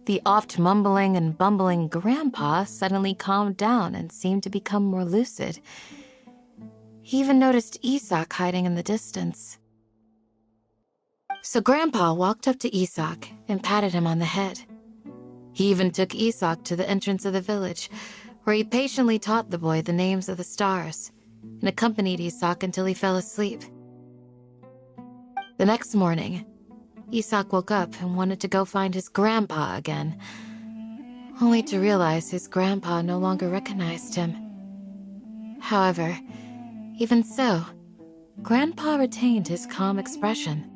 the oft mumbling and bumbling grandpa suddenly calmed down and seemed to become more lucid. He even noticed Isak hiding in the distance. So Grandpa walked up to Isak and patted him on the head. He even took Isak to the entrance of the village, where he patiently taught the boy the names of the stars and accompanied Isak until he fell asleep. The next morning, Isak woke up and wanted to go find his grandpa again, only to realize his grandpa no longer recognized him. However, even so, Grandpa retained his calm expression.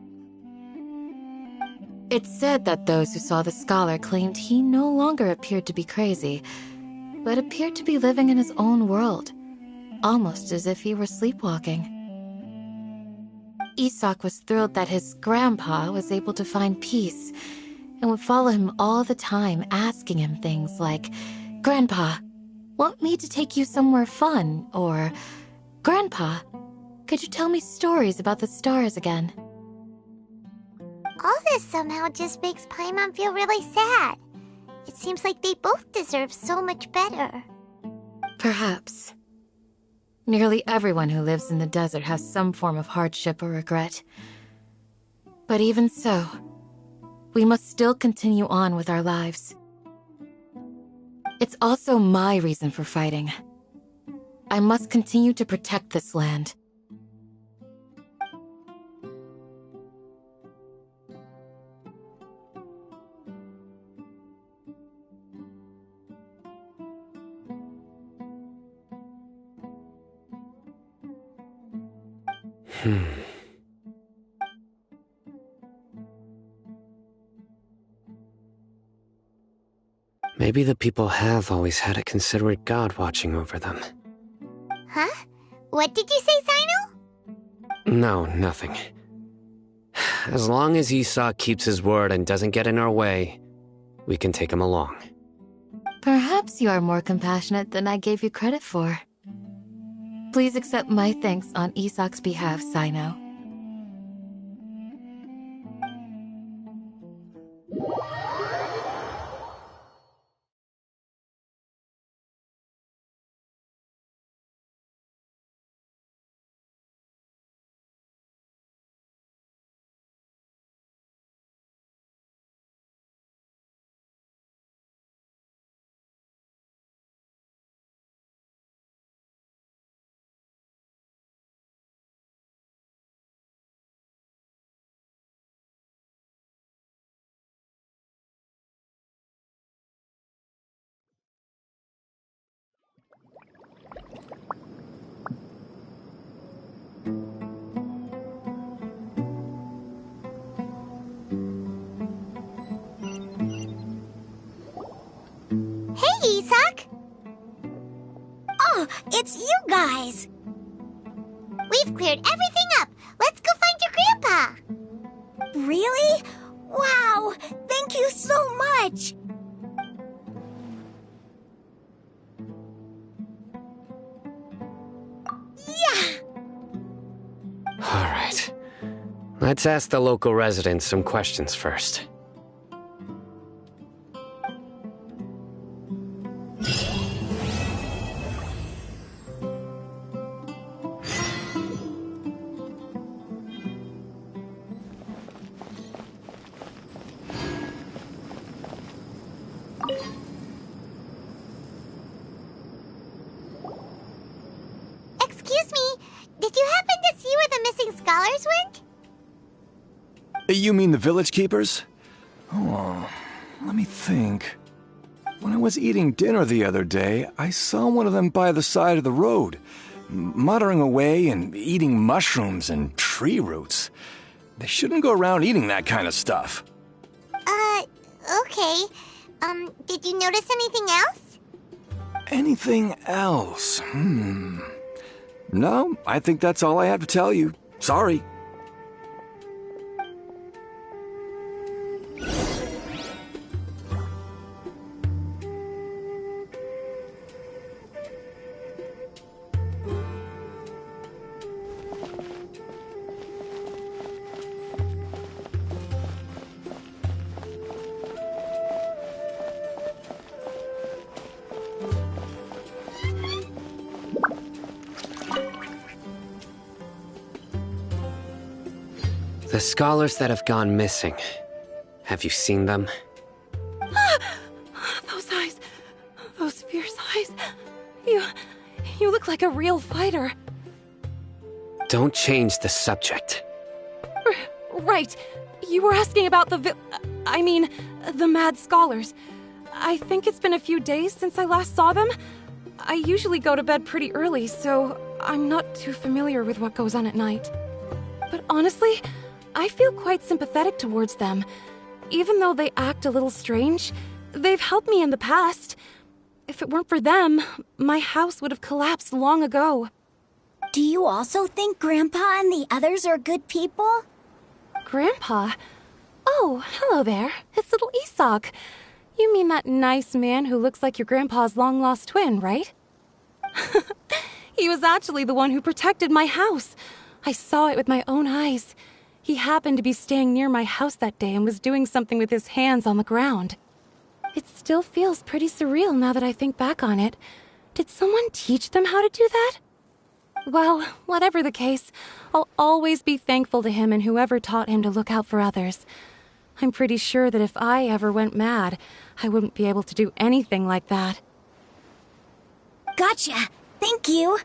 It's said that those who saw the scholar claimed he no longer appeared to be crazy, but appeared to be living in his own world, almost as if he were sleepwalking. Isak was thrilled that his grandpa was able to find peace, and would follow him all the time, asking him things like, "Grandpa, want me to take you somewhere fun?" Or, "Grandpa, could you tell me stories about the stars again?" All this somehow just makes Paimon feel really sad. It seems like they both deserve so much better. Perhaps. Nearly everyone who lives in the desert has some form of hardship or regret. But even so, we must still continue on with our lives. It's also my reason for fighting. I must continue to protect this land. Maybe the people have always had a considerate god watching over them. Huh? What did you say, Sino? No, nothing. As long as Isak keeps his word and doesn't get in our way, we can take him along. Perhaps you are more compassionate than I gave you credit for. Please accept my thanks on Isak's behalf, Sino. Hey, Isak! Oh, it's you guys! We've cleared everything up. Let's go find your grandpa. Really? Wow! Thank you so much! Yeah! Alright. Let's ask the local residents some questions first. Excuse me, did you happen to see where the missing scholars went? You mean the village keepers? Oh, let me think. When I was eating dinner the other day, I saw one of them by the side of the road, muttering away and eating mushrooms and tree roots. They shouldn't go around eating that kind of stuff. Okay. Did you notice anything else? Anything else? No, I think that's all I have to tell you. Sorry. The scholars that have gone missing. Have you seen them? Those eyes. Those fierce eyes. You look like a real fighter. Don't change the subject. Right. You were asking about the the mad scholars. I think it's been a few days since I last saw them. I usually go to bed pretty early, so I'm not too familiar with what goes on at night. But honestly, I feel quite sympathetic towards them. Even though they act a little strange, they've helped me in the past. If it weren't for them, my house would have collapsed long ago. Do you also think Grandpa and the others are good people? Grandpa? Oh, hello there. It's little Isak. You mean that nice man who looks like your grandpa's long-lost twin, right? He was actually the one who protected my house. I saw it with my own eyes. He happened to be staying near my house that day and was doing something with his hands on the ground. It still feels pretty surreal now that I think back on it. Did someone teach them how to do that? Well, whatever the case, I'll always be thankful to him and whoever taught him to look out for others. I'm pretty sure that if I ever went mad, I wouldn't be able to do anything like that. Gotcha. Thank you.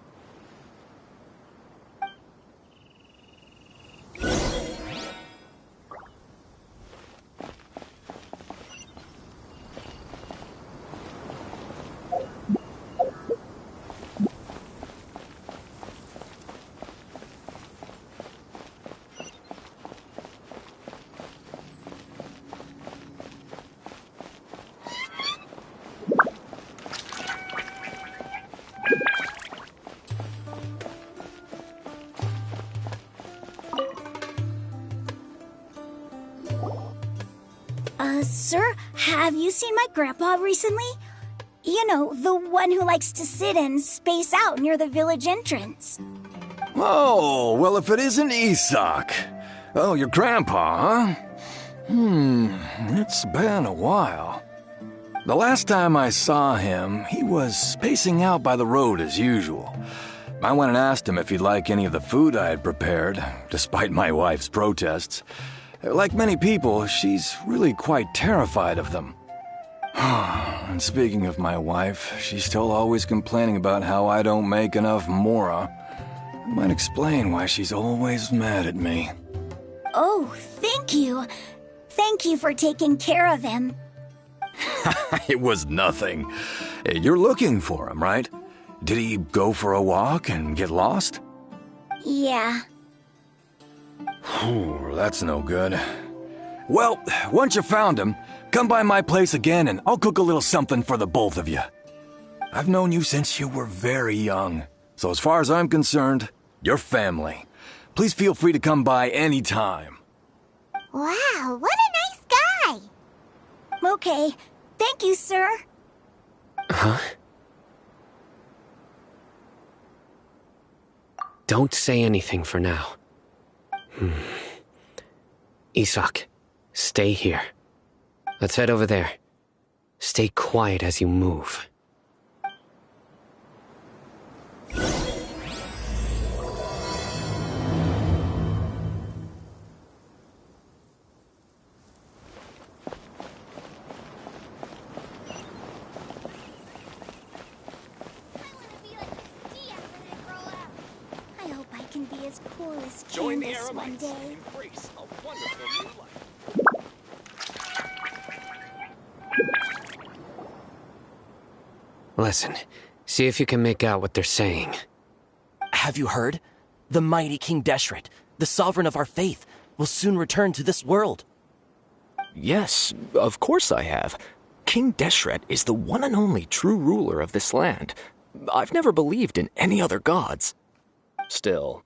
Sir, have you seen my grandpa recently? You know, the one who likes to sit and space out near the village entrance. Oh, well, if it isn't Isak. Oh, your grandpa, huh? It's been a while. The last time I saw him, he was spacing out by the road as usual. I went and asked him if he'd like any of the food I had prepared, despite my wife's protests. Like many people, she's really quite terrified of them. And speaking of my wife, she's still always complaining about how I don't make enough mora. It might explain why she's always mad at me. Oh, thank you. Thank you for taking care of him. It was nothing. You're looking for him, right? Did he go for a walk and get lost? Yeah. That's no good. Well, once you found him, come by my place again and I'll cook a little something for the both of you. I've known you since you were very young, so as far as I'm concerned, you're family. Please feel free to come by anytime. Wow, what a nice guy! Okay, thank you, sir. Huh? Don't say anything for now. Isak, stay here. Let's head over there. Stay quiet as you move. I hope I can be as cool as Candace one day. Listen, see if you can make out what they're saying. Have you heard? The mighty King Deshret, the sovereign of our faith, will soon return to this world. Yes, of course I have. King Deshret is the one and only true ruler of this land. I've never believed in any other gods. Still,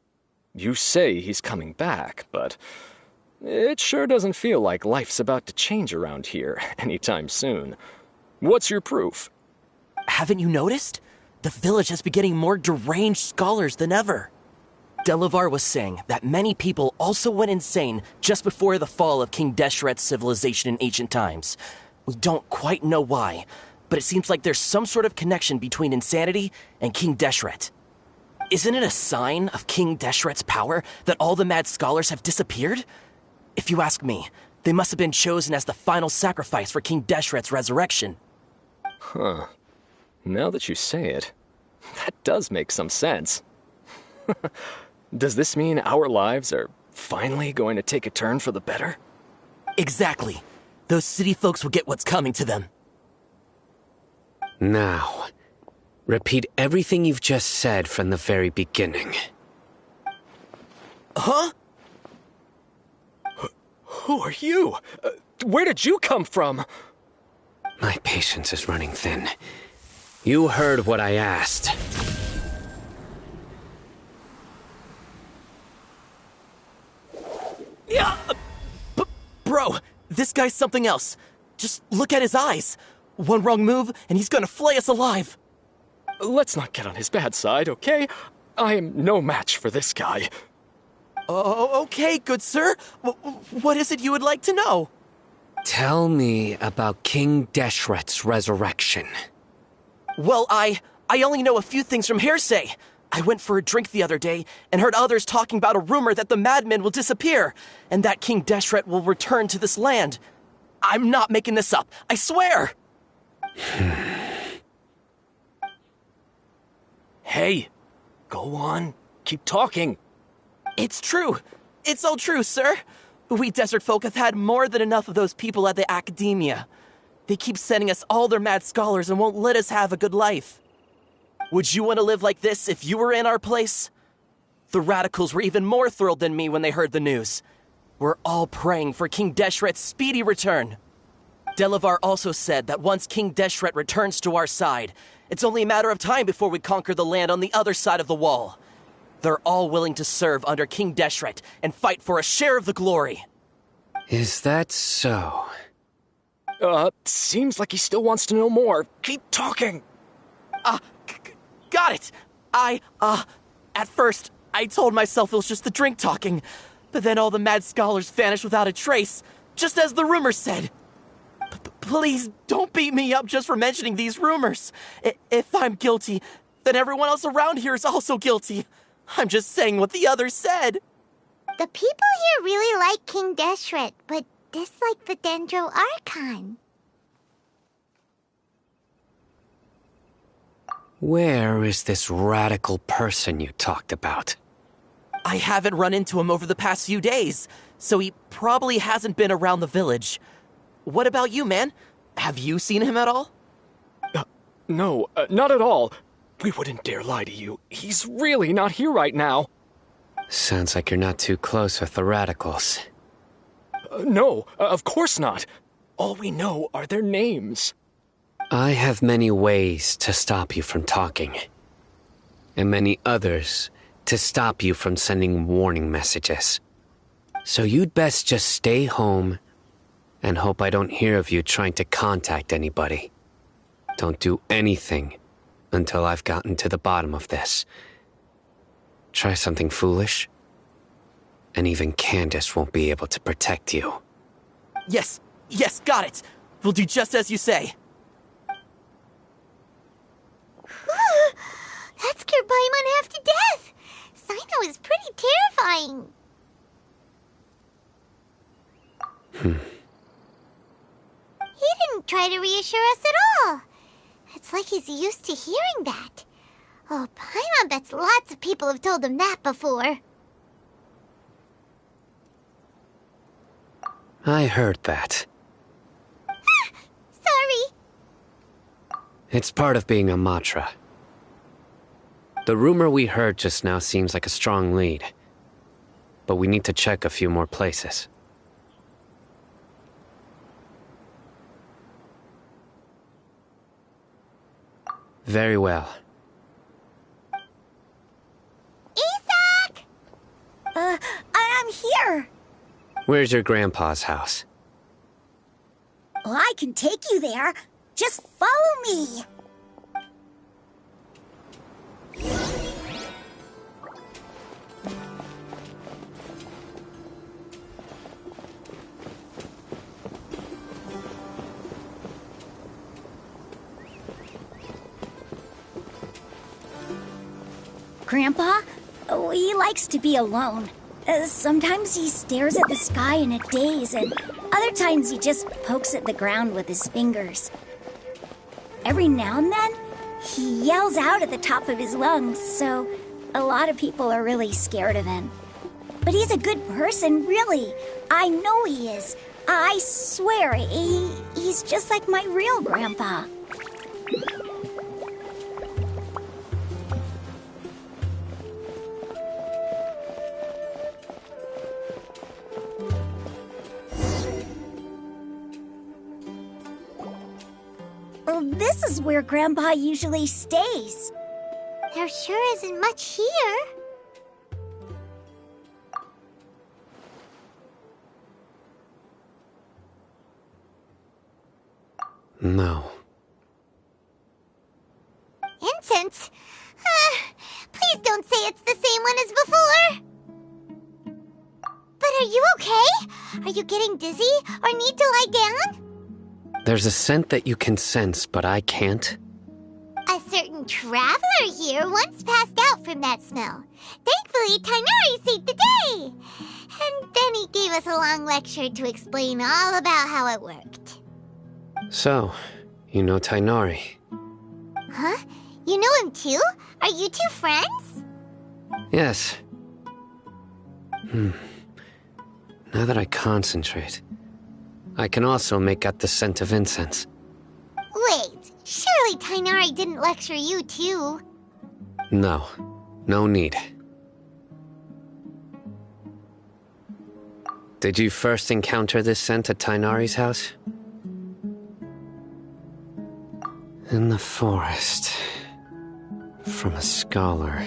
you say he's coming back, but it sure doesn't feel like life's about to change around here anytime soon. What's your proof? Haven't you noticed? The village has been getting more deranged scholars than ever. Delavar was saying that many people also went insane just before the fall of King Deshret's civilization in ancient times. We don't quite know why, but it seems like there's some sort of connection between insanity and King Deshret. Isn't it a sign of King Deshret's power that all the mad scholars have disappeared? If you ask me, they must have been chosen as the final sacrifice for King Deshret's resurrection. Huh. Now that you say it, that does make some sense. Does this mean our lives are finally going to take a turn for the better? Exactly. Those city folks will get what's coming to them. Now, repeat everything you've just said from the very beginning. Huh? Who are you? Where did you come from? My patience is running thin. You heard what I asked. Yeah, bro, this guy's something else. Just look at his eyes. One wrong move, and he's gonna flay us alive. Let's not get on his bad side, okay? I am no match for this guy. Oh, okay, good sir. What is it you would like to know? Tell me about King Deshret's resurrection. Well, I only know a few things from hearsay. I went for a drink the other day and heard others talking about a rumor that the madmen will disappear and that King Deshret will return to this land. I'm not making this up, I swear! Hey, go on. Keep talking. It's true. It's all true, sir. We desert folk have had more than enough of those people at the academia. They keep sending us all their mad scholars and won't let us have a good life. Would you want to live like this if you were in our place? The radicals were even more thrilled than me when they heard the news. We're all praying for King Deshret's speedy return. Delavar also said that once King Deshret returns to our side, it's only a matter of time before we conquer the land on the other side of the wall. They're all willing to serve under King Deshret and fight for a share of the glory. Is that so? Seems like he still wants to know more. Keep talking. Got it. At first, I told myself it was just the drink talking, but then all the mad scholars vanished without a trace, just as the rumors said. Please don't beat me up just for mentioning these rumors. If I'm guilty, then everyone else around here is also guilty. I'm just saying what the others said. The people here really like King Deshret, but dislike the Dendro Archon. Where is this radical person you talked about? I haven't run into him over the past few days, so he probably hasn't been around the village. What about you, man? Have you seen him at all? No, not at all. We wouldn't dare lie to you. He's really not here right now. Sounds like you're not too close with the radicals. No, of course not. All we know are their names. I have many ways to stop you from talking. And many others to stop you from sending warning messages. So you'd best just stay home and hope I don't hear of you trying to contact anybody. Don't do anything until I've gotten to the bottom of this. Try something foolish, and even Candace won't be able to protect you. Yes, got it. We'll do just as you say. That scared Paimon half to death. Sino is pretty terrifying. He didn't try to reassure us at all. It's like he's used to hearing that. Oh, Paimon bets lots of people have told him that before. I heard that. Sorry. It's part of being a Matra. The rumor we heard just now seems like a strong lead. But we need to check a few more places. Very well. Isak! I'm here. Where's your grandpa's house? Well, I can take you there. Just follow me. Grandpa? Oh, he likes to be alone. Sometimes he stares at the sky in a daze, and other times he just pokes at the ground with his fingers. Every now and then, he yells out at the top of his lungs, so a lot of people are really scared of him. But he's a good person, really. I know he is. I swear, he's just like my real grandpa. is where Grandpa usually stays. There sure isn't much here. No. Incense? Please don't say it's the same one as before. But are you okay? Are you getting dizzy or need to lie down? There's a scent that you can sense, but I can't. A certain traveler here once passed out from that smell. Thankfully, Tainari saved the day. And then he gave us a long lecture to explain all about how it worked. So, you know Tainari. Huh? You know him too? Are you two friends? Yes. Now that I concentrate, I can also make out the scent of incense. Wait, surely Tainari didn't lecture you too. No, no need. Did you first encounter this scent at Tainari's house? In the forest. From a scholar.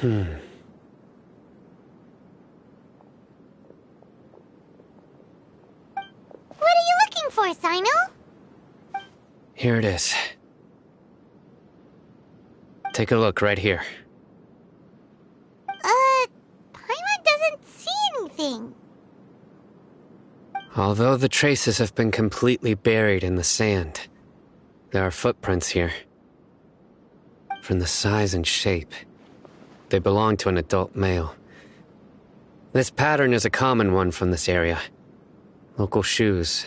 What are you looking for, Sino? Here it is. Take a look right here. Paimon doesn't see anything. Although the traces have been completely buried in the sand, there are footprints here. From the size and shape, they belong to an adult male. This pattern is a common one from this area. Local shoes.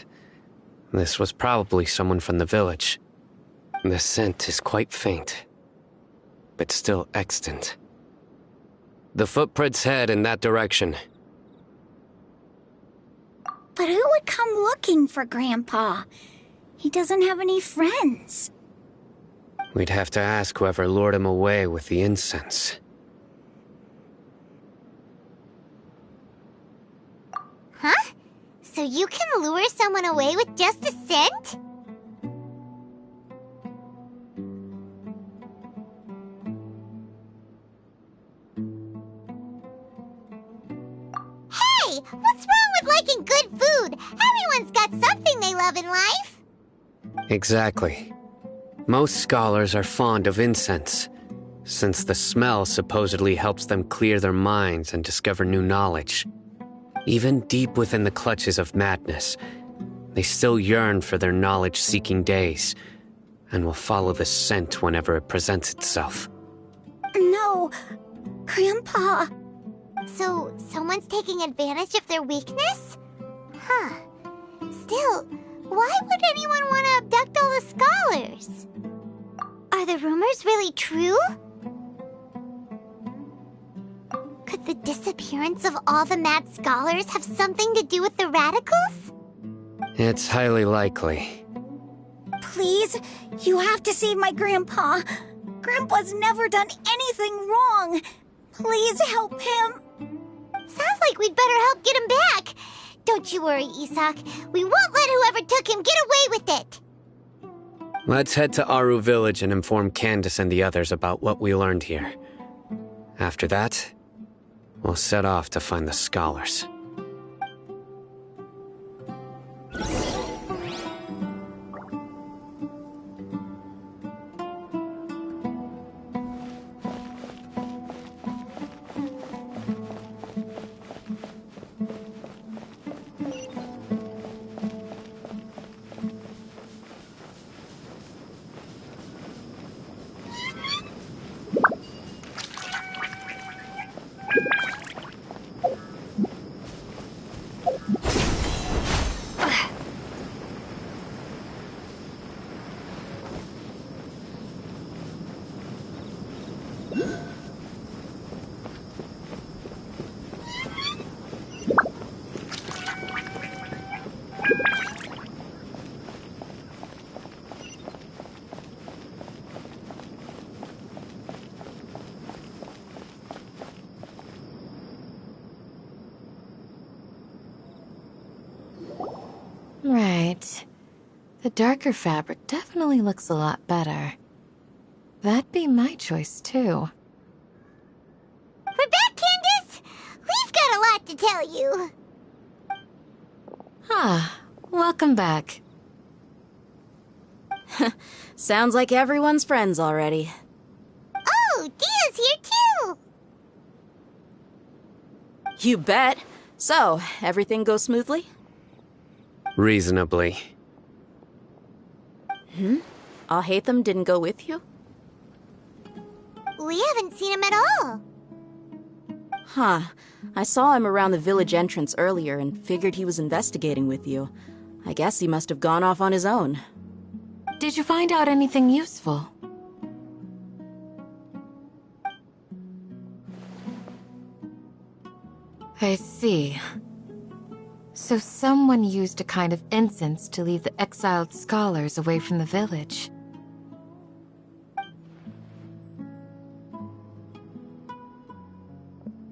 This was probably someone from the village. The scent is quite faint, but still extant. The footprints head in that direction. But who would come looking for Grandpa? He doesn't have any friends. We'd have to ask whoever lured him away with the incense. Huh? So you can lure someone away with just a scent? Hey! What's wrong with liking good food? Everyone's got something they love in life. Exactly. Most scholars are fond of incense, since the smell supposedly helps them clear their minds and discover new knowledge. Even deep within the clutches of madness, they still yearn for their knowledge-seeking days, and will follow the scent whenever it presents itself. No, Grandpa. So, someone's taking advantage of their weakness? Huh. Still, why would anyone want to abduct all the scholars? Are the rumors really true? Could the disappearance of all the mad scholars have something to do with the radicals? It's highly likely. Please, you have to save my Grandpa. Grandpa's never done anything wrong. Please help him. Sounds like we'd better help get him back. Don't you worry, Isak. We won't let whoever took him get away with it. Let's head to Aru Village and inform Candace and the others about what we learned here. After that, we'll set off to find the scholars. Right. The darker fabric definitely looks a lot better. That'd be my choice, too. We're back, Candace! We've got a lot to tell you. Ah, welcome back. Sounds like everyone's friends already. Oh, Dia's here too! You bet. So, everything goes smoothly? Reasonably. Alhaitham didn't go with you? We haven't seen him at all. Huh. I saw him around the village entrance earlier and figured he was investigating with you. I guess he must have gone off on his own. Did you find out anything useful? I see. So someone used a kind of incense to lead the exiled scholars away from the village.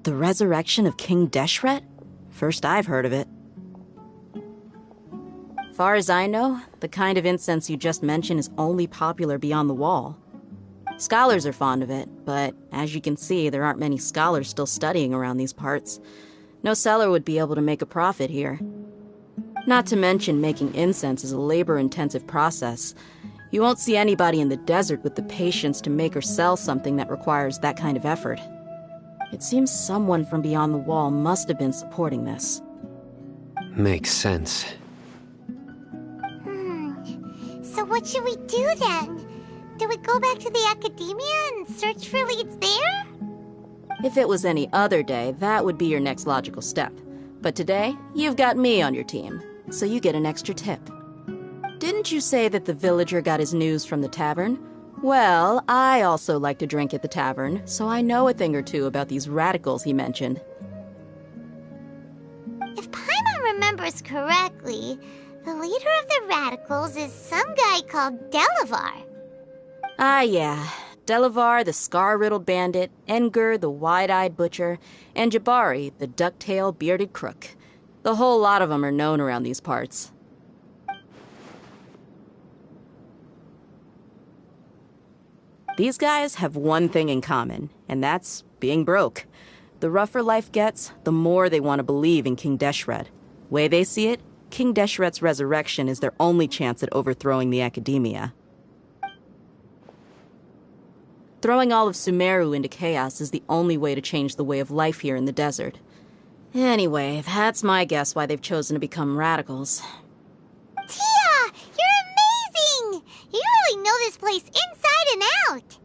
The resurrection of King Deshret? First I've heard of it. Far as I know, the kind of incense you just mentioned is only popular beyond the wall. Scholars are fond of it, but as you can see, there aren't many scholars still studying around these parts. No seller would be able to make a profit here. Not to mention, making incense is a labor-intensive process. You won't see anybody in the desert with the patience to make or sell something that requires that kind of effort. It seems someone from beyond the wall must have been supporting this. Makes sense. So what should we do then? Do we go back to the academia and search for leads there? If it was any other day, that would be your next logical step. But today, you've got me on your team, so you get an extra tip. Didn't you say that the villager got his news from the tavern? Well, I also like to drink at the tavern, so I know a thing or two about these radicals he mentioned. If Paimon remembers correctly, the leader of the radicals is some guy called Delavar. Ah, yeah. Delavar, the scar-riddled bandit, Engur, the wide-eyed butcher, and Jabari, the duck-tailed bearded crook. The whole lot of them are known around these parts. These guys have one thing in common, and that's being broke. The rougher life gets, the more they want to believe in King Deshret. Way they see it, King Deshret's resurrection is their only chance at overthrowing the academia. Throwing all of Sumeru into chaos is the only way to change the way of life here in the desert. Anyway, that's my guess why they've chosen to become radicals. Tia! You're amazing! You really know this place inside and out!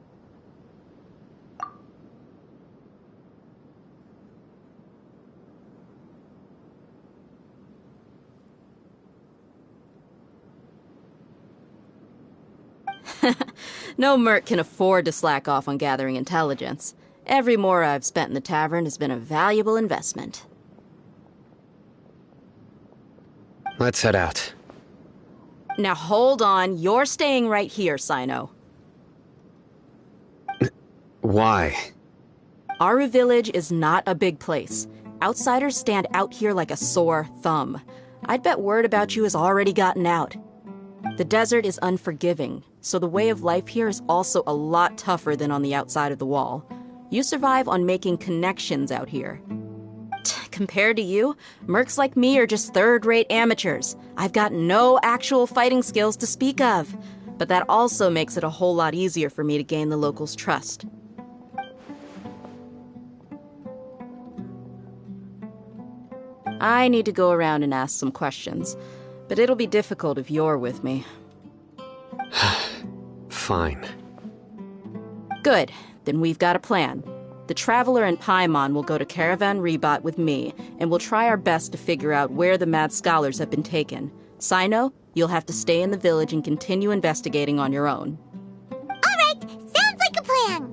No merc can afford to slack off on gathering intelligence. Every mora I've spent in the tavern has been a valuable investment. Let's head out. Now hold on, you're staying right here, Sino. Why? Aru Village is not a big place. Outsiders stand out here like a sore thumb. I'd bet word about you has already gotten out. The desert is unforgiving, so the way of life here is also a lot tougher than on the outside of the wall. You survive on making connections out here. Compared to you, mercs like me are just third-rate amateurs. I've got no actual fighting skills to speak of. But that also makes it a whole lot easier for me to gain the locals' trust. I need to go around and ask some questions, but it'll be difficult if you're with me. Fine. Good. Then we've got a plan. The Traveler and Paimon will go to Caravan Rebot with me, and we'll try our best to figure out where the mad scholars have been taken. Sino, you'll have to stay in the village and continue investigating on your own. Alright, sounds like a plan!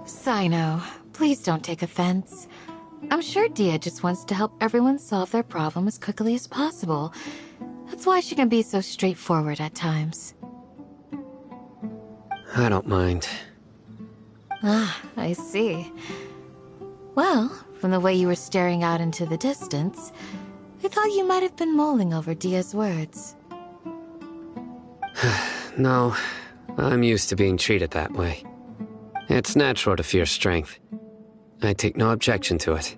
Sino, please don't take offense. I'm sure Dia just wants to help everyone solve their problem as quickly as possible. That's why she can be so straightforward at times. I don't mind. Ah, I see. Well, from the way you were staring out into the distance, I thought you might have been mulling over Dia's words. No, I'm used to being treated that way. It's natural to fear strength. I take no objection to it.